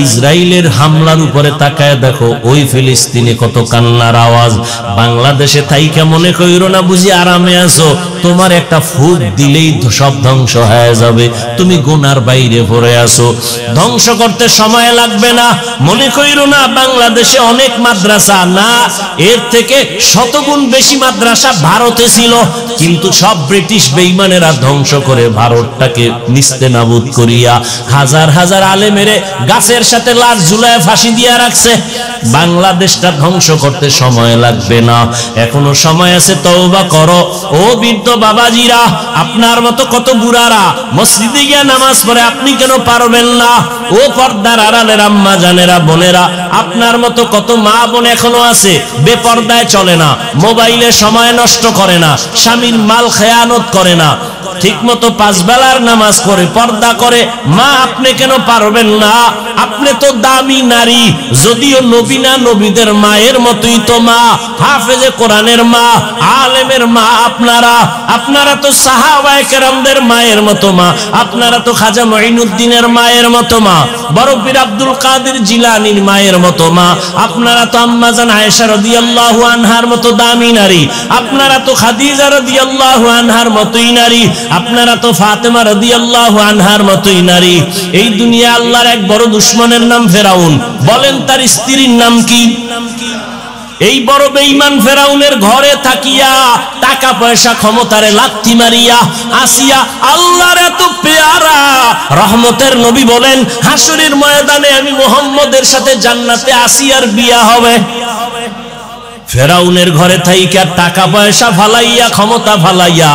ইসরায়েলের হামলার উপরে তাকায় দেখো, ওই ফিলিস্তিনে কত কান্নার আওয়াজ। বাংলাদেশে থাইকা মনে কইরো না বুঝি আরামে আছো, তোমার একটা ফুট দিলেই সব ধ্বংস হয়ে যাবে, তুমি গুনার বাইরে পড়ে আছো। ধ্বংস করতে সময় লাগবে না, মনে কইরো না বাংলাদেশে অনেক মাদ্রাসা, না, এর থেকে শতগুণ বেশি মাদ্রাসা ভারতে ছিল, কিন্তু সব ব্রিটিশ বেঈমানেরা ধ্বংস করে ভারতটাকে নিস্তেনাবুদ করিয়া হাজার হাজার আলেমেরে গাছের সাথে লাশ ঝুলায় ফাঁসি দিয়া রাখছে। বাংলাদেশটা ধ্বংস করতে সময় লাগবে না, এখনো সময় আছে, তওবা করো। ও বৃদ্ধ বাবাজিরা, আপনার মতো কত বুড়ারা মসজিদে গিয়ে নামাজ পড়ে, আপনি কেন পারবেন না? ও পর্দার আড়ালের আম্মা জানেরা, বোনেরা, আপনার মতো কত মা বোন এখনো আছে বেপর্দায় চলে না, মোবাইলে সময় নষ্ট করে না, স্বামীর মাল খেয়ানত করে না, ঠিক মতো 5 বেলার নামাজ পড়ে, পর্দা করে। মা আপনি কেন পারবেন না? আপনি তো দামি নারী, যদিও নবী না, নবীদের মায়ের মতোই তো মা, হাফেজে কোরআনের মা, আলেমের মা। আপনারা তো সাহাবায়ে কেরামদের মায়ের মতো মা, আপনারা তো খাজা মঈনুদ্দিনের মায়ের মতো মা, বড় পীর আব্দুল কাদের জিলানীর মায়ের মতো মা, আপনারা তো আম্মা জান আয়েশা রাদিয়াল্লাহু আনহার মতো দামি নারী, আপনারা তো খাদিজা রাদিয়াল্লাহু আনহার মতোই নারী, আপনারা তো ফাতেমা রাদিয়াল্লাহু আনহার মতোই নারী। এই দুনিয়া আল্লাহর এক বড় দুশমনের নাম ফেরাউন, বলেন তার স্ত্রীর নাম কি? এই বড় বেঈমান ফেরাউনের ঘরে থাকিয়া টাকা পয়সা ক্ষমতারে লাথি মারিয়া আসিয়া আল্লাহর এত পেয়ারা রহমতের নবী বলেন, হাসরের ময়দানে আমি মুহাম্মদের সাথে জান্নাতে আসিয়ার বিয়া হবে। ফেরাউনের ঘরে থাইকা টাকা পয়সা ফালাইয়া, ক্ষমতা ফালাইয়া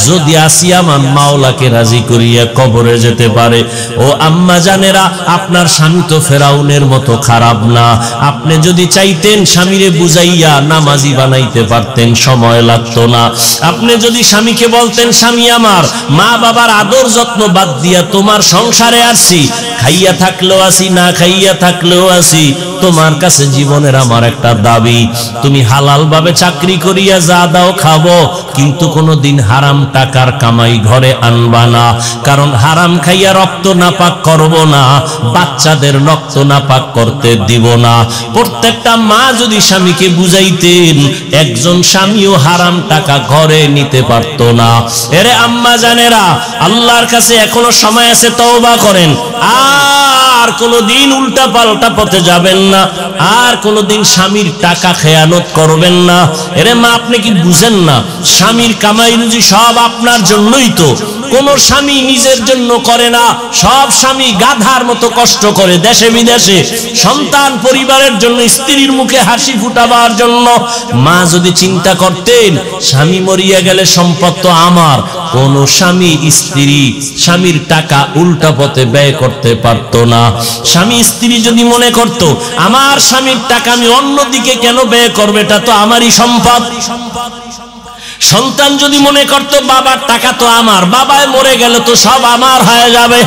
যদি আসিয়া মান মাওলাকে রাজি করিয়া কবরে যেতে পারে, ও আম্মা জানেরা, আপনার স্বামী তো ফেরাউনের মতো খারাপ না। আপনি যদি চাইতেন স্বামীরে বুঝাইয়া নামাজি বানাইতে পারতেন, সময় লাগতো না। আপনি যদি স্বামীকে বলতেন, স্বামী আমার, মা বাবার আদর যত্ন বাদ দিয়া তোমার সংসারে আসি, খাইয়া থাকলেও আসি, না খাইয়া থাকলেও আসি, তোমার কাছে জীবনের আমার একটা দাবি, তুমি হালাল ভাবে চাকরি করিয়া যা দাও খাবো, কিন্তু কোনোদিন হারাম টাকার কামাই ঘরে আনবা না, কারণ হারাম খাইয়া রক্ত নাপাক করব না, বাচ্চাদের রক্ত নাপাক করতে দিব না। প্রত্যেকটা মা যদি স্বামীকে বুঝাইতেন, একজন স্বামীও হারাম টাকা ঘরে নিতে পারতো না। এরে আম্মা জানেরা, আল্লাহর কাছে এখনো সময় আছে, তওবা করেন, আর কোনোদিন উল্টা পাল্টা পথে যাবেন না, আর কোনোদিন স্বামীর টাকা খেয়ানত করবেন না। এরে মা, আপনি কি বুঝেন না? স্বামীর কামাই রুজি সব আপনার জন্যই তো, কোন স্বামী নিজের জন্য করে না, সব স্বামী গাধার মতো কষ্ট করে দেশে বিদেশে সন্তান পরিবারের জন্য, স্ত্রীর মুখে হাসি ফুটাবার জন্য। মা যদি চিন্তা করতেন স্বামী মরিয়া গেলে সম্পদ তো আমার, কোন স্বামী স্বামীর টাকা উল্টা পথে ব্যয় করতে পারতো না। স্বামী স্ত্রী যদি মনে করত আমার স্বামীর টাকা আমি অন্যদিকে কেন ব্যয় করবে, এটা তো আমারই সম্পদ। সন্তান যদি মনে করত বাবার টাকা তো আমার, বাবায় মরে গেল তো সব আমার হয়ে যাবে,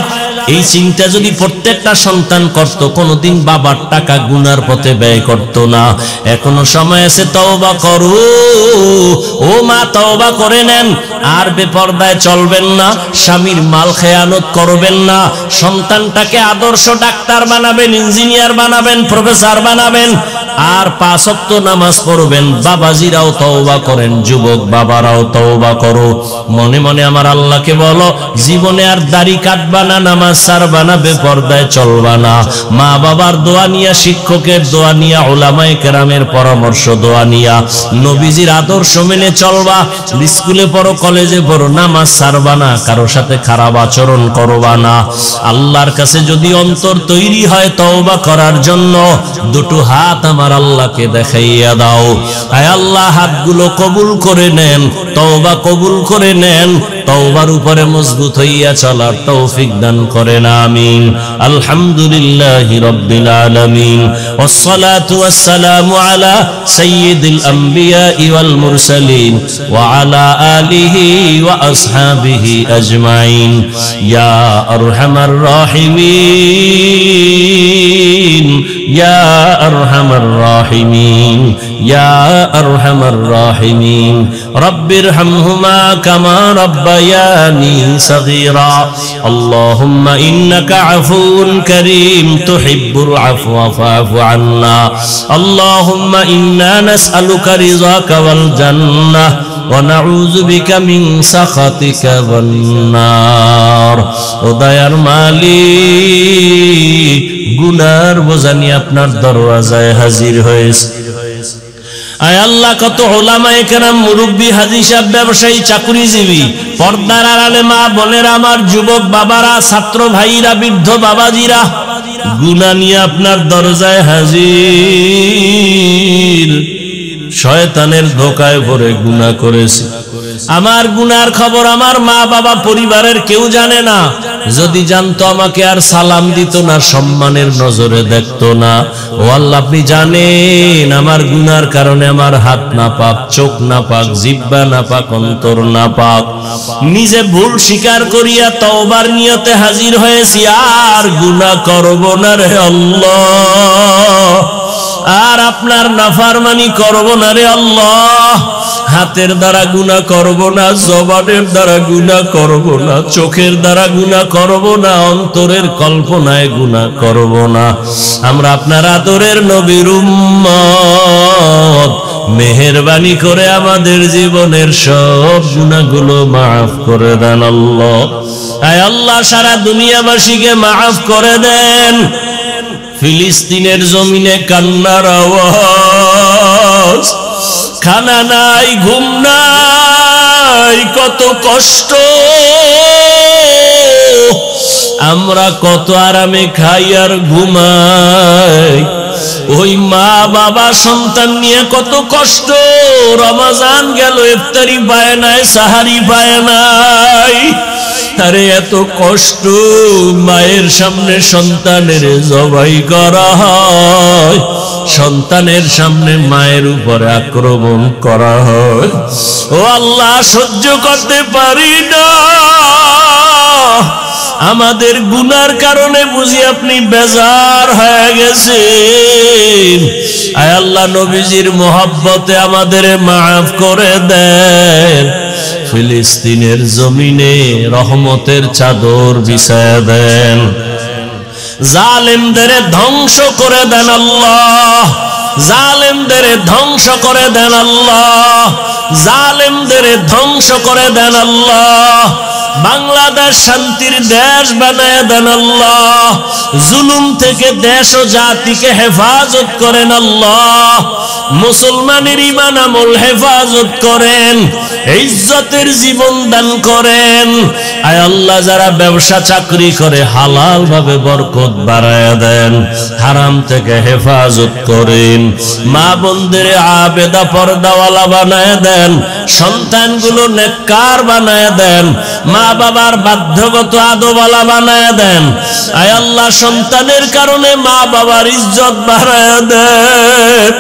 এই চিন্তা যদি প্রত্যেকটা সন্তান করত, কোনদিন বাবার টাকা গুনার পথে ব্যয় করত না। এখনো সময় আছে, তওবা করো ও মা, তওবা করে নেন। আর বেপরদায় চলবেন না, স্বামীর মাল খেয়ানত করবেন না, সন্তানটাকে আদর্শ ডাক্তার বানাবেন, ইঞ্জিনিয়ার বানাবেন, প্রফেসর বানাবেন, আর 5 ওয়াক্ত নামাজ পড়বেন। বাবাজিরাও তওবা করেন, যুবক বাবারাও তওবা করো। মনে মনে আমার আল্লাহকে বলো, জীবনে আর দাড়ি কাটবা না, নামাজ ছাড়বা না, বেপরদায় চলবা না। মা বাবার দোয়া নিয়া, শিক্ষকের দোয়া নিয়া, উলামায়ে কেরামের পরামর্শ দোয়া নিয়া নবীজির আদর্শ মেনে চলবা। স্কুলে পড়ো, কলেজে পড়ো, নামাজ ছাড়বা না, কারোর সাথে খারাপ আচরণ করবা না। আল্লাহর কাছে যদি অন্তর তৈরি হয় তওবা করার জন্য, দুটো হাত আমার আল্লাহকে দেখাইয়া দাও। আয় আল্লাহ, হাতগুলো কবুল করে নেন, তওবা কবুল করে নেন, তওবার উপরে মজবুত হইয়া চলার তৌফিক দান করেন, আমিন। আলহামদুলিল্লাহি রাব্বিল আলামিন, ওয়াসসালাতু ওয়াসসালামু আলা সাইয়্যিদিল আমবিয়া ওয়াল মুরসালিন ওয়া আলা আলিহি ওয়া আসহাবিহি আজমাইন। ইয়া আরহামার রাহিমিন, ইয়া আরহামার রাহিমিন, ইয়া আরহামার রাহিমিন। রব্বিরহামহুমা কামা রব্বায়ানি সগীরা। আল্লাহুম্মা ইন্নাকা আফুউন কারীম তুহিব্বুল আফওয়া ফা'ফু আন্না। আল্লাহুম্মা ইন্না নাসআলুকা রিযাকা ওয়াল জান্নাহ ওয়া নাউযু বিকা মিন সাখাতিকা ওয়ান নার। ও দয়ার মালিক, গুনার বোঝা নিয়ে আপনার দরওয়াজায় হাজির হয়েছে। আয় আল্লাহ, কত উলামায়ে কেরাম, মুরব্বী, হাজী সাহেব, ব্যবসায়ী, চাকরিজীবী, পর্দার আড়ালে মা বোনেরা, আমার যুবক বাবারা, ছাত্র ভাইরা, বৃদ্ধ বাবাজিরা, গুনাহ নিয়ে আপনার দরজায় হাজির। শয়তানের ধোঁকায় পড়ে গুনাহ করেছি। আমার গুনার খবর আমার মা বাবা পরিবারের কেউ জানে না। যদি জানতো আমাকে আর সালাম দিত না, সম্মানের নজরে দেখতো না। ও আল্লাহ, আপনি জানেন আমার গুনার কারণে আমার হাত নাপাক, চোখ নাপাক, জিহ্বা নাপাক, অন্তর নাপাক। নিজে ভুল স্বীকার করিয়া তওবার নিয়তে হাজির হয়েছি, আর গুনাহ করব না রে আল্লাহ, আর আপনার নাফরমানি করব না রে আল্লাহ। হাতের দ্বারা গুনাহ করব না, জবানের দ্বারা গুনাহ করব না, চোখের দ্বারা গুনাহ করব না, অন্তরের কল্পনায় গুনাহ করব না। আমরা আপনার আদরের নবীর উম্মত, মেহেরবানি করে আমাদের জীবনের সব গুনাহগুলো মাফ করে দেন আল্লাহ। আয় আল্লাহ, সারা দুনিয়াবাসীকে মাফ করে দেন। ফিলিস্তিনের জমিনে কান্নার আওয়াজ, খানা নাই, ঘুম নাই, কত কষ্ট। আমরা কত আরামে খাই আর ঘুমাই, ওই মা বাবা সন্তান নিয়ে কত কষ্ট। রমজান গেল, ইফতারি পায় নাই, সাহারি পায় নাই। আরে এত কষ্ট, মায়ের সামনে সন্তানের জবাই করা হয়, সন্তানের সামনে মায়ের উপরে আক্রমণ করা হয়। ও আল্লাহ, সহ্য করতে পারি না। আমাদের গুনার কারণে বুঝি আপনি বেজার হয়ে গেছেন। আয় আল্লাহ, নবীজির মোহাব্বতে আমাদের মাফ করে দেন। ফিলিস্তিনের জমিনে রহমতের চাদর বিছায়া দেন। জালেমদের ধ্বংস করে দেন আল্লাহ, জালেমদের ধ্বংস করে দেন আল্লাহ, জালেমদের ধ্বংস করে দেন আল্লাহ। বাংলাদেশ শান্তির দেশ বানায় দেন আল্লাহ, জুলুম থেকে দেশ ও জাতিকে হেফাজত করেন আল্লাহ, মুসলমানের ঈমান আমল হেফাজত করেন, ইজ্জতের জীবন দান করেন। আয় আল্লাহ, যারা ব্যবসা চাকরি করে হালাল ভাবে বরকত বাড়ায় দেন, হারাম থেকে হেফাজত করেন, মা বোনদের আবেদা পর্দাওয়ালা বানায় দেন, সন্তানগুলো নেককার বানায় দেন, মা বাবার বাধ্যগত আদবওয়ালা বানায় দেন। আয় আল্লাহ, সন্তানের কারণে মা বাবার ইজ্জত বাড়ায় দেন।